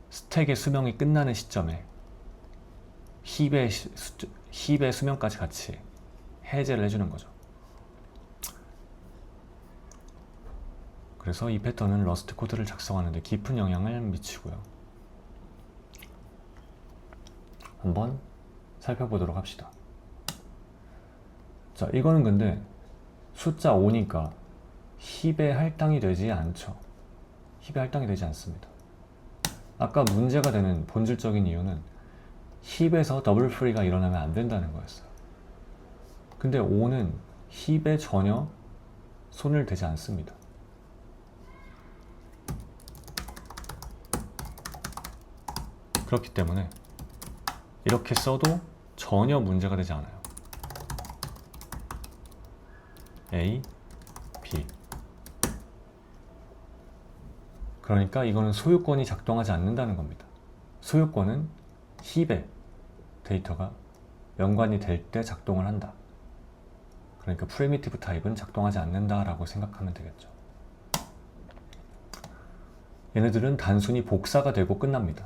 스택의 수명이 끝나는 시점에 힙의 수명까지 같이 해제를 해주는 거죠. 그래서 이 패턴은 러스트 코드를 작성하는 데 깊은 영향을 미치고요. 한번 살펴보도록 합시다. 자, 이거는 근데 숫자 5니까 힙에 할당이 되지 않죠. 힙에 할당이 되지 않습니다. 아까 문제가 되는 본질적인 이유는 힙에서 더블 프리가 일어나면 안 된다는 거였어요. 근데 5는 힙에 전혀 손을 대지 않습니다. 그렇기 때문에 이렇게 써도 전혀 문제가 되지 않아요. A, B. 그러니까 이거는 소유권이 작동하지 않는다는 겁니다. 소유권은 힙에 데이터가 연관이 될 때 작동을 한다. 그러니까 프리미티브 타입은 작동하지 않는다라고 생각하면 되겠죠. 얘네들은 단순히 복사가 되고 끝납니다.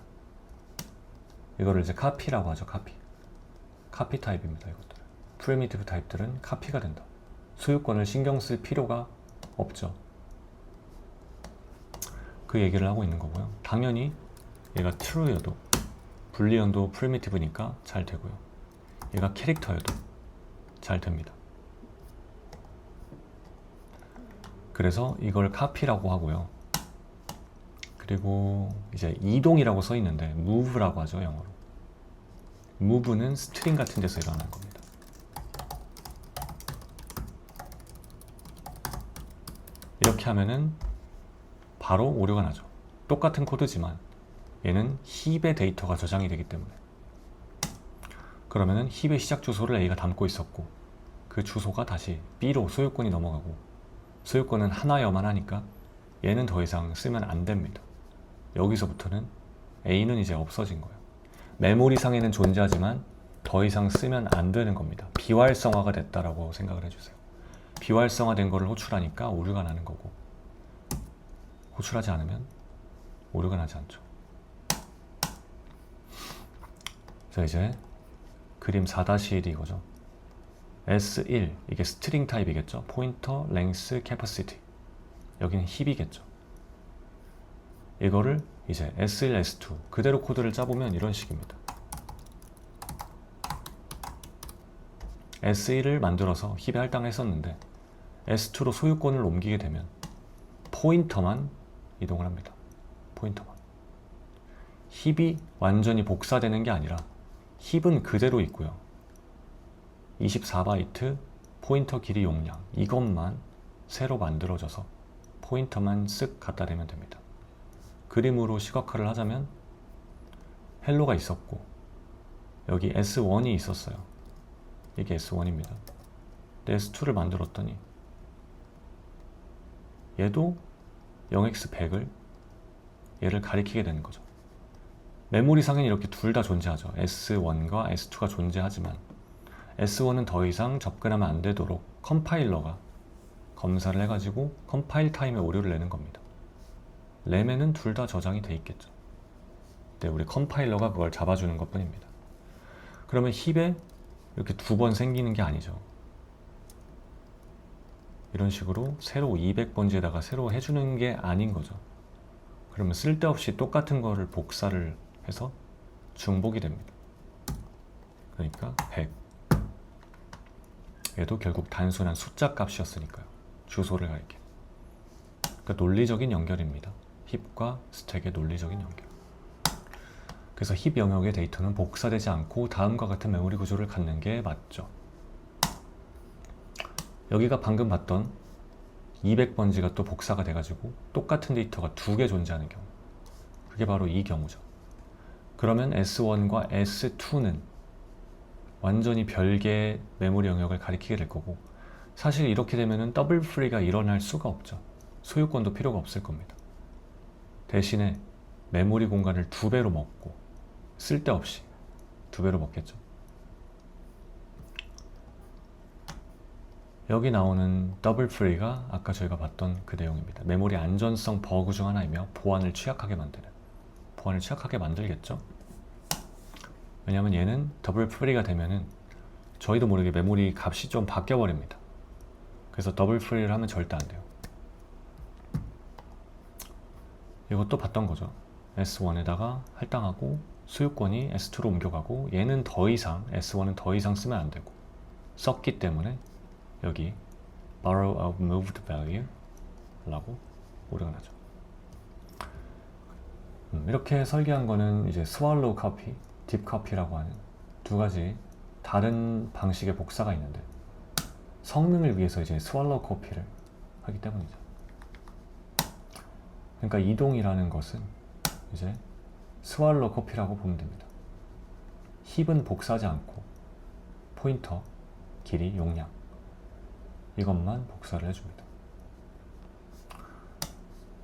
이거를 이제 카피라고 하죠. 카피 타입입니다. 이것들은 프리미티브 타입들은 카피가 된다. 소유권을 신경 쓸 필요가 없죠. 그 얘기를 하고 있는 거고요. 당연히 얘가 true여도 불리언도 프리미티브니까 잘 되고요. 얘가 캐릭터여도 잘 됩니다. 그래서 이걸 카피라고 하고요. 그리고 이제 이동이라고 써 있는데 move라고 하죠, 영어로. move는 스트링 같은 데서 일어나는 겁니다. 이렇게 하면은 바로 오류가 나죠. 똑같은 코드지만 얘는 힙의 데이터가 저장이 되기 때문에. 그러면은 힙의 시작 주소를 A가 담고 있었고 그 주소가 다시 B로 소유권이 넘어가고 소유권은 하나여만 하니까 얘는 더 이상 쓰면 안 됩니다. 여기서부터는 A는 이제 없어진 거예요. 메모리상에는 존재하지만 더 이상 쓰면 안 되는 겁니다. 비활성화가 됐다라고 생각을 해주세요. 비활성화된 거를 호출하니까 오류가 나는 거고 호출하지 않으면 오류가 나지 않죠. 자, 이제 그림 4-1이 이거죠. S1, 이게 스트링 타입이겠죠. 포인터, 랭스, 캐퍼시티. 여기는 힙이겠죠. 이거를 이제 S1, S2 그대로 코드를 짜보면 이런 식입니다. S1을 만들어서 힙에 할당을 했었는데 S2로 소유권을 옮기게 되면 포인터만 이동을 합니다. 포인터만. 힙이 완전히 복사되는 게 아니라 힙은 그대로 있고요. 24바이트 포인터 길이 용량 이것만 새로 만들어져서 포인터만 쓱 갖다 대면 됩니다. 그림으로 시각화를 하자면 헬로가 있었고 여기 S1이 있었어요. 이게 S1입니다. S2를 만들었더니 얘도 0x100을 얘를 가리키게 되는 거죠. 메모리상에는 이렇게 둘 다 존재하죠. S1과 S2가 존재하지만 S1은 더 이상 접근하면 안 되도록 컴파일러가 검사를 해가지고 컴파일 타임에 오류를 내는 겁니다. 램에는 둘 다 저장이 돼 있겠죠. 근데 우리 컴파일러가 그걸 잡아주는 것 뿐입니다. 그러면 힙에 이렇게 두 번 생기는 게 아니죠. 이런 식으로 새로 200번지에다가 새로 해주는 게 아닌 거죠. 그러면 쓸데없이 똑같은 거를 복사를 해서 중복이 됩니다. 그러니까 100. 얘도 결국 단순한 숫자 값이었으니까요. 주소를 가리켜. 그러니까 논리적인 연결입니다. 힙과 스택의 논리적인 연결. 그래서 힙 영역의 데이터는 복사되지 않고 다음과 같은 메모리 구조를 갖는 게 맞죠. 여기가 방금 봤던 200번지가 또 복사가 돼가지고 똑같은 데이터가 두 개 존재하는 경우. 그게 바로 이 경우죠. 그러면 S1과 S2는 완전히 별개의 메모리 영역을 가리키게 될 거고 사실 이렇게 되면은 더블 프리가 일어날 수가 없죠. 소유권도 필요가 없을 겁니다. 대신에 메모리 공간을 2배로 먹고 쓸데없이 2배로 먹겠죠. 여기 나오는 더블 프리가 아까 저희가 봤던 그 내용입니다. 메모리 안전성 버그 중 하나이며 보안을 취약하게 만들겠죠. 왜냐면 얘는 더블 프리가 되면은 저희도 모르게 메모리 값이 좀 바뀌어 버립니다. 그래서 더블 프리를 하면 절대 안 돼요. 이것도 봤던 거죠. S1에다가 할당하고 소유권이 S2로 옮겨가고 얘는 더 이상 S1은 더 이상 쓰면 안 되고 썼기 때문에 여기 borrow of moved value 라고 오류가 나죠. 이렇게 설계한 거는 이제 swallow copy, deep copy라고 하는 두 가지 다른 방식의 복사가 있는데 성능을 위해서 이제 swallow copy를 하기 때문이죠. 그러니까 이동이라는 것은 이제 swallow copy라고 보면 됩니다. 힙은 복사하지 않고 포인터, 길이, 용량 이것만 복사를 해줍니다.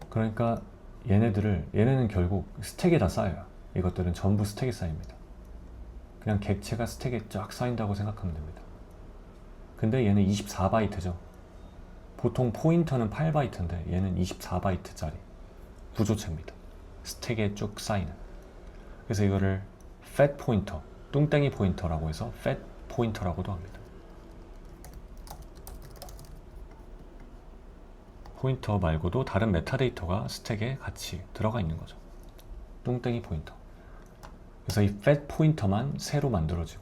그러니까 얘네는 결국 스택에 다 쌓여요. 이것들은 전부 스택에 쌓입니다. 그냥 객체가 스택에 쫙 쌓인다고 생각하면 됩니다. 근데 얘는 24바이트죠. 보통 포인터는 8바이트인데 얘는 24바이트짜리 구조체입니다. 스택에 쭉 쌓이는. 그래서 이거를 fat 포인터, 뚱땡이 포인터라고 해서 fat 포인터라고도 합니다. 포인터 말고도 다른 메타데이터가 스택에 같이 들어가 있는 거죠. 뚱땡이 포인터. 그래서 이 fat 포인터만 새로 만들어지고,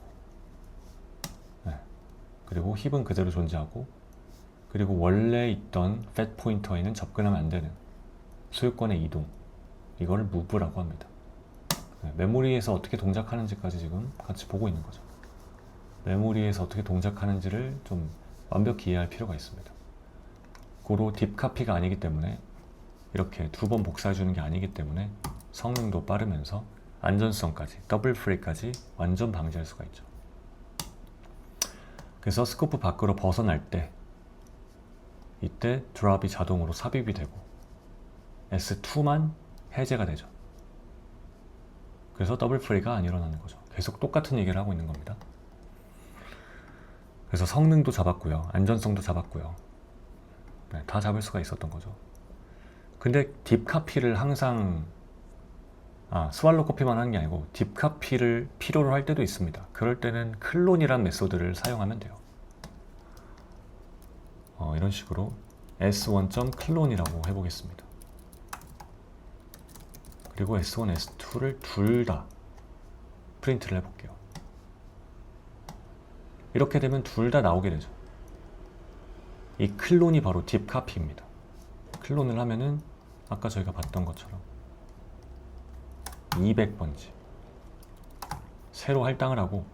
그리고 힙은 그대로 존재하고, 그리고 원래 있던 fat 포인터에는 접근하면 안 되는 소유권의 이동, 이걸 move라고 합니다. 메모리에서 어떻게 동작하는지까지 지금 같이 보고 있는 거죠. 메모리에서 어떻게 동작하는지를 좀 완벽히 이해할 필요가 있습니다. 고로 딥카피가 아니기 때문에 이렇게 두 번 복사해 주는 게 아니기 때문에 성능도 빠르면서 안전성까지, 더블 프리까지 완전 방지할 수가 있죠. 그래서 스코프 밖으로 벗어날 때 이때 드랍이 자동으로 삽입이 되고 S2만 해제가 되죠. 그래서 더블 프리가 안 일어나는 거죠. 계속 똑같은 얘기를 하고 있는 겁니다. 그래서 성능도 잡았고요. 안전성도 잡았고요. 다 잡을 수가 있었던 거죠. 근데 딥카피를 항상 스왈로 커피만 하는 게 아니고 딥카피를 필요로 할 때도 있습니다. 그럴 때는 클론이란 메소드를 사용하면 돼요. 이런 식으로 s1.clone이라고 해보겠습니다. 그리고 s1, s2를 둘 다 프린트를 해볼게요. 이렇게 되면 둘 다 나오게 되죠. 이 클론이 바로 딥카피입니다. 클론을 하면은 아까 저희가 봤던 것처럼 200번지 새로 할당을 하고,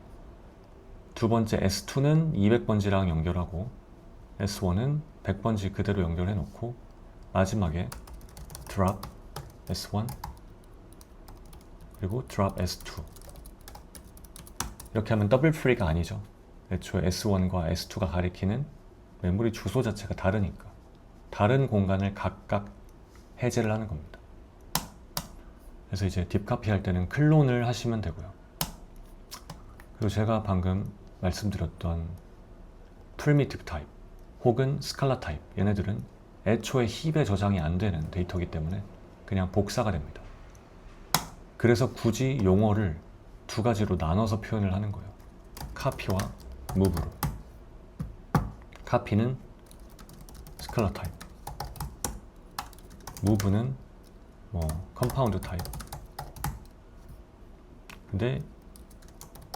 두 번째 S2는 200번지랑 연결하고 S1은 100번지 그대로 연결해 놓고 마지막에 drop S1 그리고 drop S2 이렇게 하면 더블 프리가 아니죠. 애초에 S1과 S2가 가리키는 메모리 주소 자체가 다르니까 다른 공간을 각각 해제를 하는 겁니다. 그래서 이제 딥카피 할 때는 클론을 하시면 되고요. 그리고 제가 방금 말씀드렸던 프리미티브 타입 혹은 스칼라 타입, 얘네들은 애초에 힙에 저장이 안 되는 데이터이기 때문에 그냥 복사가 됩니다. 그래서 굳이 용어를 두 가지로 나눠서 표현을 하는 거예요. 카피와 무브로. 카피는 스칼라 타입, 무브는 컴파운드 타입. 근데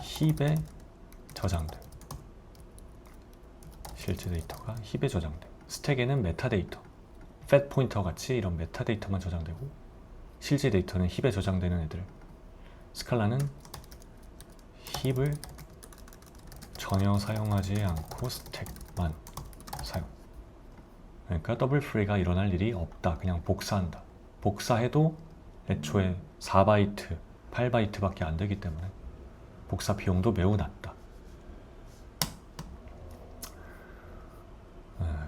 힙에 저장돼, 실제 데이터가 힙에 저장돼. 스택에는 메타데이터, fat 포인터 같이 이런 메타데이터만 저장되고, 실제 데이터는 힙에 저장되는 애들. 스칼라는 힙을 전혀 사용하지 않고 스택만 사용. 그러니까 더블 프리가 일어날 일이 없다. 그냥 복사한다. 복사해도 애초에 4바이트, 8바이트밖에 안 되기 때문에 복사 비용도 매우 낮다.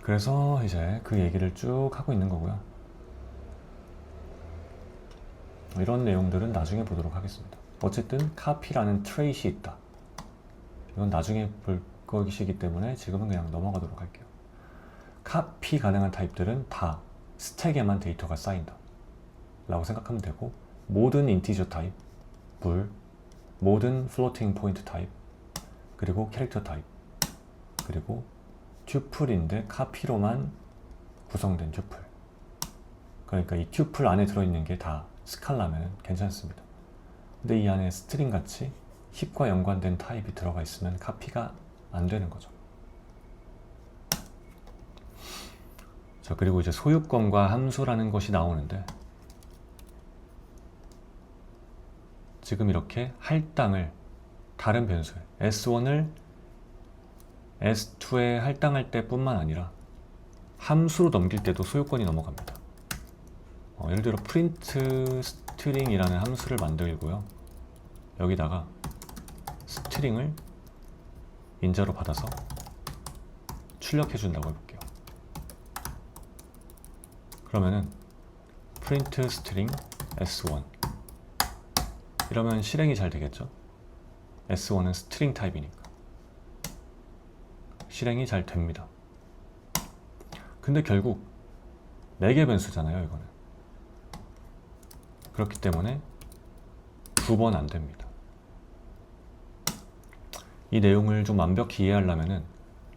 그래서 이제 그 얘기를 쭉 하고 있는 거고요. 이런 내용들은 나중에 보도록 하겠습니다. 어쨌든 카피라는 트레이시 있다. 이건 나중에 볼 것이기 때문에 지금은 그냥 넘어가도록 할게요. 카피 가능한 타입들은 다 스택에만 데이터가 쌓인다 라고 생각하면 되고, 모든 인티저 타입, 물, 모든 플로팅 포인트 타입, 그리고 캐릭터 타입, 그리고 튜플인데 카피로만 구성된 튜플, 그러니까 이 튜플 안에 들어있는 게 다 스칼라면 괜찮습니다. 근데 이 안에 스트링 같이 힙과 연관된 타입이 들어가 있으면 카피가 안 되는 거죠. 자, 그리고 이제 소유권과 함수라는 것이 나오는데, 지금 이렇게 할당을 다른 변수에 S1을 S2에 할당할 때뿐만 아니라 함수로 넘길 때도 소유권이 넘어갑니다. 예를 들어 print string이라는 함수를 만들고요, 여기다가 스트링을 인자로 받아서 출력해 준다고 해볼게요. 그러면은 print string S1 이러면 실행이 잘 되겠죠. S1은 스트링 타입이니까 실행이 잘 됩니다. 근데 결국 4개 변수잖아요, 이거는. 그렇기 때문에 2번 안 됩니다. 이 내용을 좀 완벽히 이해하려면은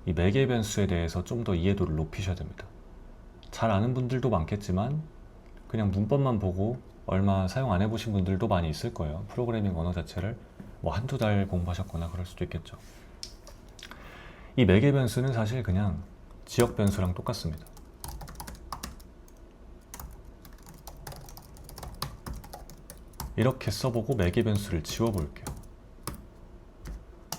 이 4개 변수에 대해서 좀 더 이해도를 높이셔야 됩니다. 잘 아는 분들도 많겠지만 그냥 문법만 보고 얼마 사용 안 해보신 분들도 많이 있을 거예요. 프로그래밍 언어 자체를 뭐 한두 달 공부하셨거나 그럴 수도 있겠죠. 이 4개 변수는 사실 그냥 지역 변수랑 똑같습니다. 이렇게 써보고 4개 변수를 지워볼게요.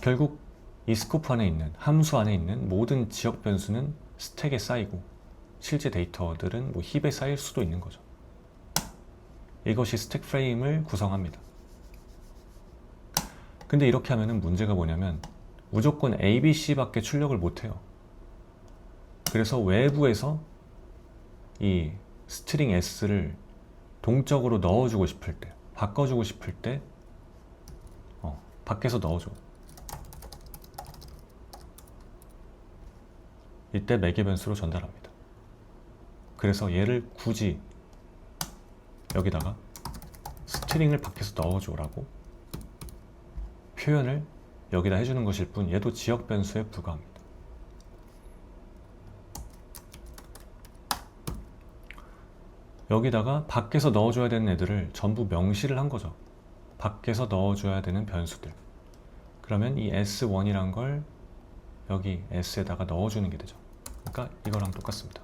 결국 이 스코프 안에 있는, 함수 안에 있는 모든 지역 변수는 스택에 쌓이고 실제 데이터들은 뭐 힙에 쌓일 수도 있는 거죠. 이것이 스택 프레임을 구성합니다. 근데 이렇게 하면은 문제가 뭐냐면 무조건 A, B, C밖에 출력을 못해요. 그래서 외부에서 이 스트링 S를 동적으로 넣어주고 싶을 때, 바꿔주고 싶을 때 밖에서 넣어줘. 이때 4개 변수로 전달합니다. 그래서 얘를 굳이 여기다가 스트링을 밖에서 넣어줘라고 표현을 여기다 해주는 것일 뿐, 얘도 지역 변수에 불과합니다. 여기다가 밖에서 넣어줘야 되는 애들을 전부 명시를 한 거죠. 밖에서 넣어줘야 되는 변수들. 그러면 이 S1이란 걸 여기 S에다가 넣어주는 게 되죠. 그러니까 이거랑 똑같습니다.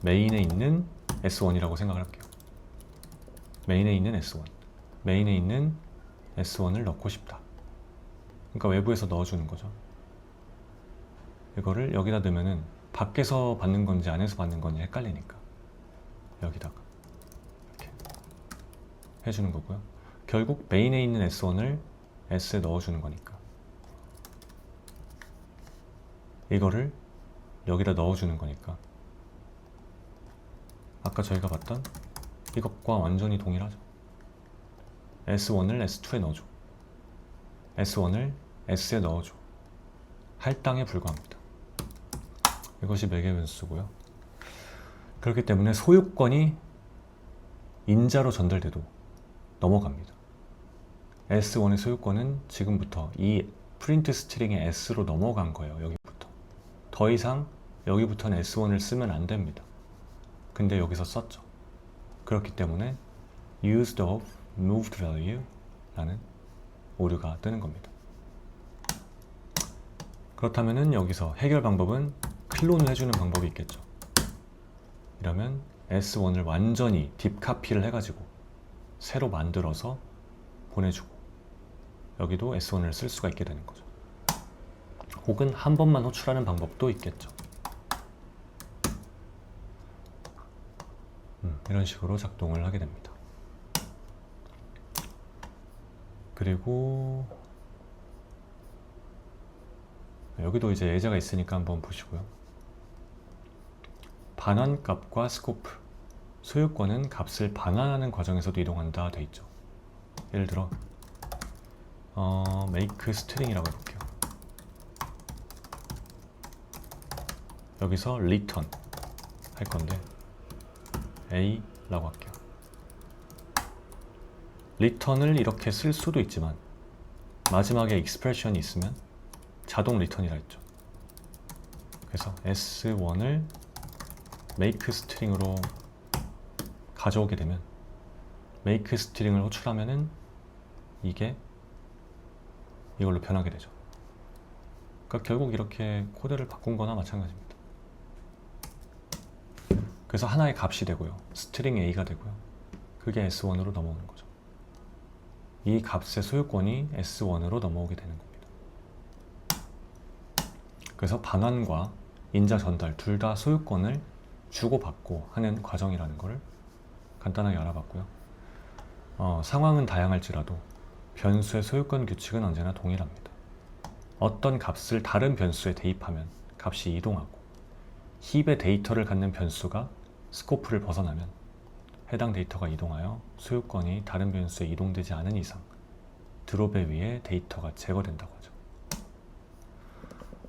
메인에 있는 S1이라고 생각을 할게요. 메인에 있는 S1. 메인에 있는 S1을 넣고 싶다. 그러니까 외부에서 넣어주는 거죠. 이거를 여기다 넣으면은 밖에서 받는 건지 안에서 받는 건지 헷갈리니까 여기다가 이렇게 해주는 거고요. 결국 메인에 있는 S1을 S에 넣어주는 거니까 이거를 여기다 넣어주는 거니까 아까 저희가 봤던 이것과 완전히 동일하죠. S1을 S2에 넣어줘. S1을 S에 넣어줘. 할당에 불과합니다. 이것이 매개 변수고요. 그렇기 때문에 소유권이 인자로 전달돼도 넘어갑니다. S1의 소유권은 지금부터 이 프린트 스트링의 S로 넘어간 거예요. 여기부터. 더 이상 여기부터는 S1을 쓰면 안 됩니다. 근데 여기서 썼죠. 그렇기 때문에 used of moved value 라는 오류가 뜨는 겁니다. 그렇다면은 여기서 해결 방법은 클론을 해주는 방법이 있겠죠. 이러면 S1을 완전히 딥카피를 해가지고 새로 만들어서 보내주고 여기도 S1을 쓸 수가 있게 되는 거죠. 혹은 한 번만 호출하는 방법도 있겠죠. 이런 식으로 작동을 하게 됩니다. 그리고 여기도 이제 예제가 있으니까 한번 보시고요. 반환값과 스코프, 소유권은 값을 반환하는 과정에서도 이동한다 돼 있죠. 예를 들어 make string이라고 해볼게요. 여기서 return 할 건데 A라고 할게요. return을 이렇게 쓸 수도 있지만 마지막에 expression이 있으면 자동 return이라 했죠. 그래서 S1을 make string으로 가져오게 되면 make string을 호출하면은 이게 이걸로 변하게 되죠. 그러니까 결국 이렇게 코드를 바꾼 거나 마찬가지입니다. 그래서 하나의 값이 되고요. 스트링 A가 되고요. 그게 S1으로 넘어오는 거죠. 이 값의 소유권이 S1으로 넘어오게 되는 겁니다. 그래서 반환과 인자 전달 둘 다 소유권을 주고받고 하는 과정이라는 걸 간단하게 알아봤고요. 상황은 다양할지라도 변수의 소유권 규칙은 언제나 동일합니다. 어떤 값을 다른 변수에 대입하면 값이 이동하고 힙의 데이터를 갖는 변수가 스코프를 벗어나면 해당 데이터가 이동하여 소유권이 다른 변수에 이동되지 않은 이상 드롭에 의해 데이터가 제거된다고 하죠.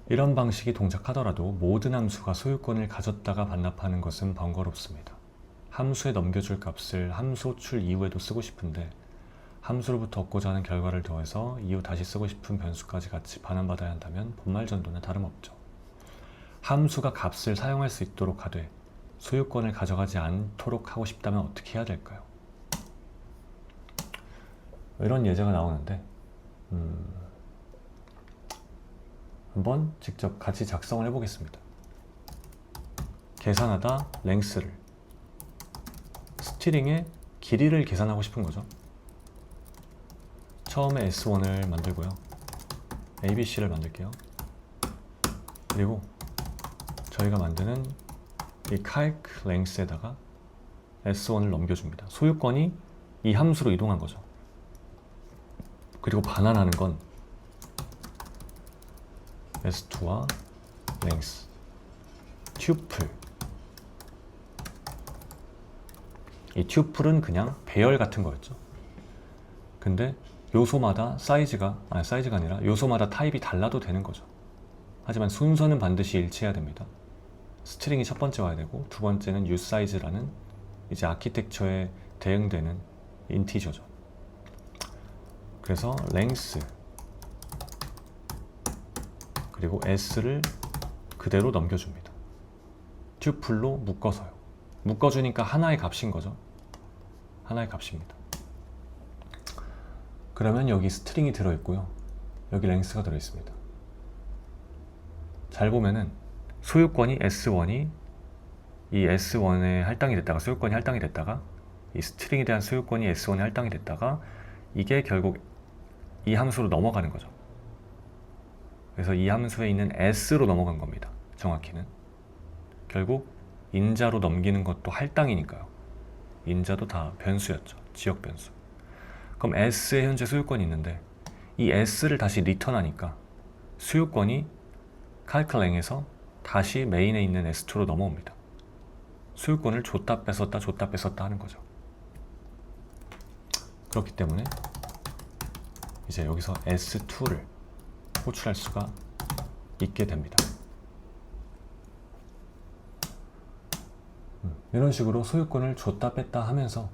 이런 방식이 동작하더라도 모든 함수가 소유권을 가졌다가 반납하는 것은 번거롭습니다. 함수에 넘겨줄 값을 함수 호출 이후에도 쓰고 싶은데 함수로부터 얻고자 하는 결과를 더해서 이후 다시 쓰고 싶은 변수까지 같이 반환받아야 한다면 본말 전도는 다름없죠. 함수가 값을 사용할 수 있도록 하되 소유권을 가져가지 않도록 하고 싶다면 어떻게 해야 될까요? 이런 예제가 나오는데 한번 직접 같이 작성을 해보겠습니다. 계산하다 length를 스트링의 길이를 계산하고 싶은 거죠. 처음에 S1을 만들고요. ABC를 만들게요. 그리고 저희가 만드는 이 calc length에다가 S1을 넘겨줍니다. 소유권이 이 함수로 이동한 거죠. 그리고 반환하는 건 S2와 length, tuple. 이 tuple은 그냥 배열 같은 거였죠. 근데 요소마다 사이즈가 아니라 요소마다 타입이 달라도 되는 거죠. 하지만 순서는 반드시 일치해야 됩니다. 스트링이 첫 번째 와야 되고 두 번째는 uSize라는 이제 아키텍처에 대응되는 인티저죠. 그래서 length 그리고 s를 그대로 넘겨줍니다. tuple로 묶어서요. 묶어주니까 하나의 값인 거죠. 하나의 값입니다. 그러면 여기 스트링이 들어있고요. 여기 length가 들어있습니다. 잘 보면은 소유권이 S1이 이 S1에 할당이 됐다가 소유권이 할당이 됐다가 이 스트링에 대한 소유권이 S1에 할당이 됐다가 이게 결국 이 함수로 넘어가는 거죠. 그래서 이 함수에 있는 S로 넘어간 겁니다. 정확히는. 결국 인자로 넘기는 것도 할당이니까요. 인자도 다 변수였죠. 지역 변수. 그럼 S에 현재 소유권이 있는데 이 S를 다시 리턴하니까 소유권이 calcleng에서 다시 메인에 있는 S2로 넘어옵니다. 소유권을 줬다 뺐었다 하는 거죠. 그렇기 때문에 이제 여기서 S2를 호출할 수가 있게 됩니다. 이런 식으로 소유권을 줬다 뺐다 하면서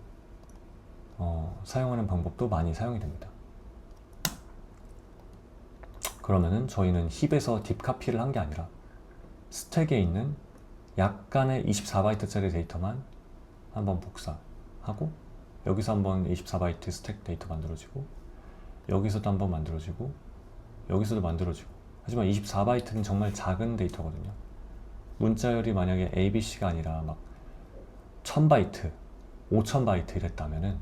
사용하는 방법도 많이 사용이 됩니다. 그러면은 저희는 힙에서 딥카피를 한 게 아니라 스택에 있는 약간의 24바이트짜리 데이터만 한번 복사하고 여기서 한번 24바이트 스택 데이터 만들어지고 여기서도 한번 만들어지고 여기서도 만들어지고 하지만 24바이트는 정말 작은 데이터거든요. 문자열이 만약에 ABC가 아니라 막 1000바이트, 5000바이트 이랬다면은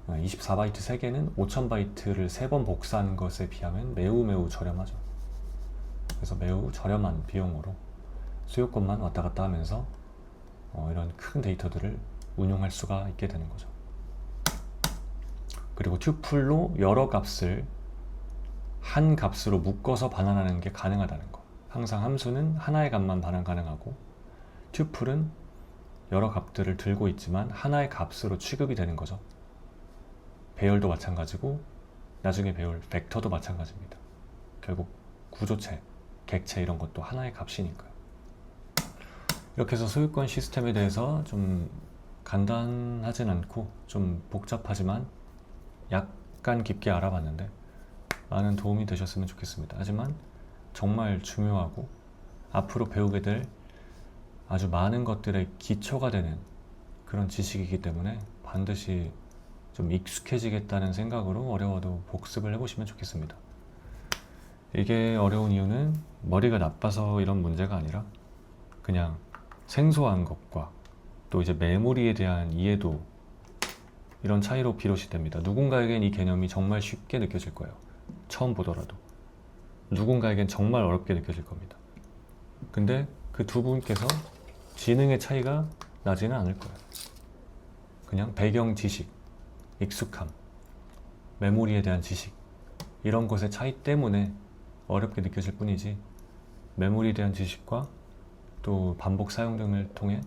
24바이트 3개는 5000바이트를 3번 복사하는 것에 비하면 매우 저렴하죠. 그래서 매우 저렴한 비용으로 소유권만 왔다 갔다 하면서 이런 큰 데이터들을 운용할 수가 있게 되는 거죠. 그리고 튜플로 여러 값을 한 값으로 묶어서 반환하는 게 가능하다는 거. 항상 함수는 하나의 값만 반환 가능하고 튜플은 여러 값들을 들고 있지만 하나의 값으로 취급이 되는 거죠. 배열도 마찬가지고 나중에 배울 벡터도 마찬가지입니다. 결국 구조체, 객체 이런 것도 하나의 값이니까요. 이렇게 해서 소유권 시스템에 대해서 좀 간단하진 않고 좀 복잡하지만 약간 깊게 알아봤는데 많은 도움이 되셨으면 좋겠습니다. 하지만 정말 중요하고 앞으로 배우게 될 아주 많은 것들의 기초가 되는 그런 지식이기 때문에 반드시 좀 익숙해지겠다는 생각으로 어려워도 복습을 해보시면 좋겠습니다. 이게 어려운 이유는 머리가 나빠서 이런 문제가 아니라 그냥 생소한 것과 또 이제 메모리에 대한 이해도 이런 차이로 비롯이 됩니다. 누군가에겐 이 개념이 정말 쉽게 느껴질 거예요. 처음 보더라도. 누군가에겐 정말 어렵게 느껴질 겁니다. 근데 그 두 분께서 지능의 차이가 나지는 않을 거예요. 그냥 배경 지식, 익숙함, 메모리에 대한 지식 이런 것의 차이 때문에 어렵게 느껴질 뿐이지 메모리에 대한 지식과 또 반복 사용 등을 통해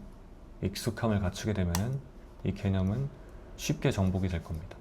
익숙함을 갖추게 되면은 이 개념은 쉽게 정복이 될 겁니다.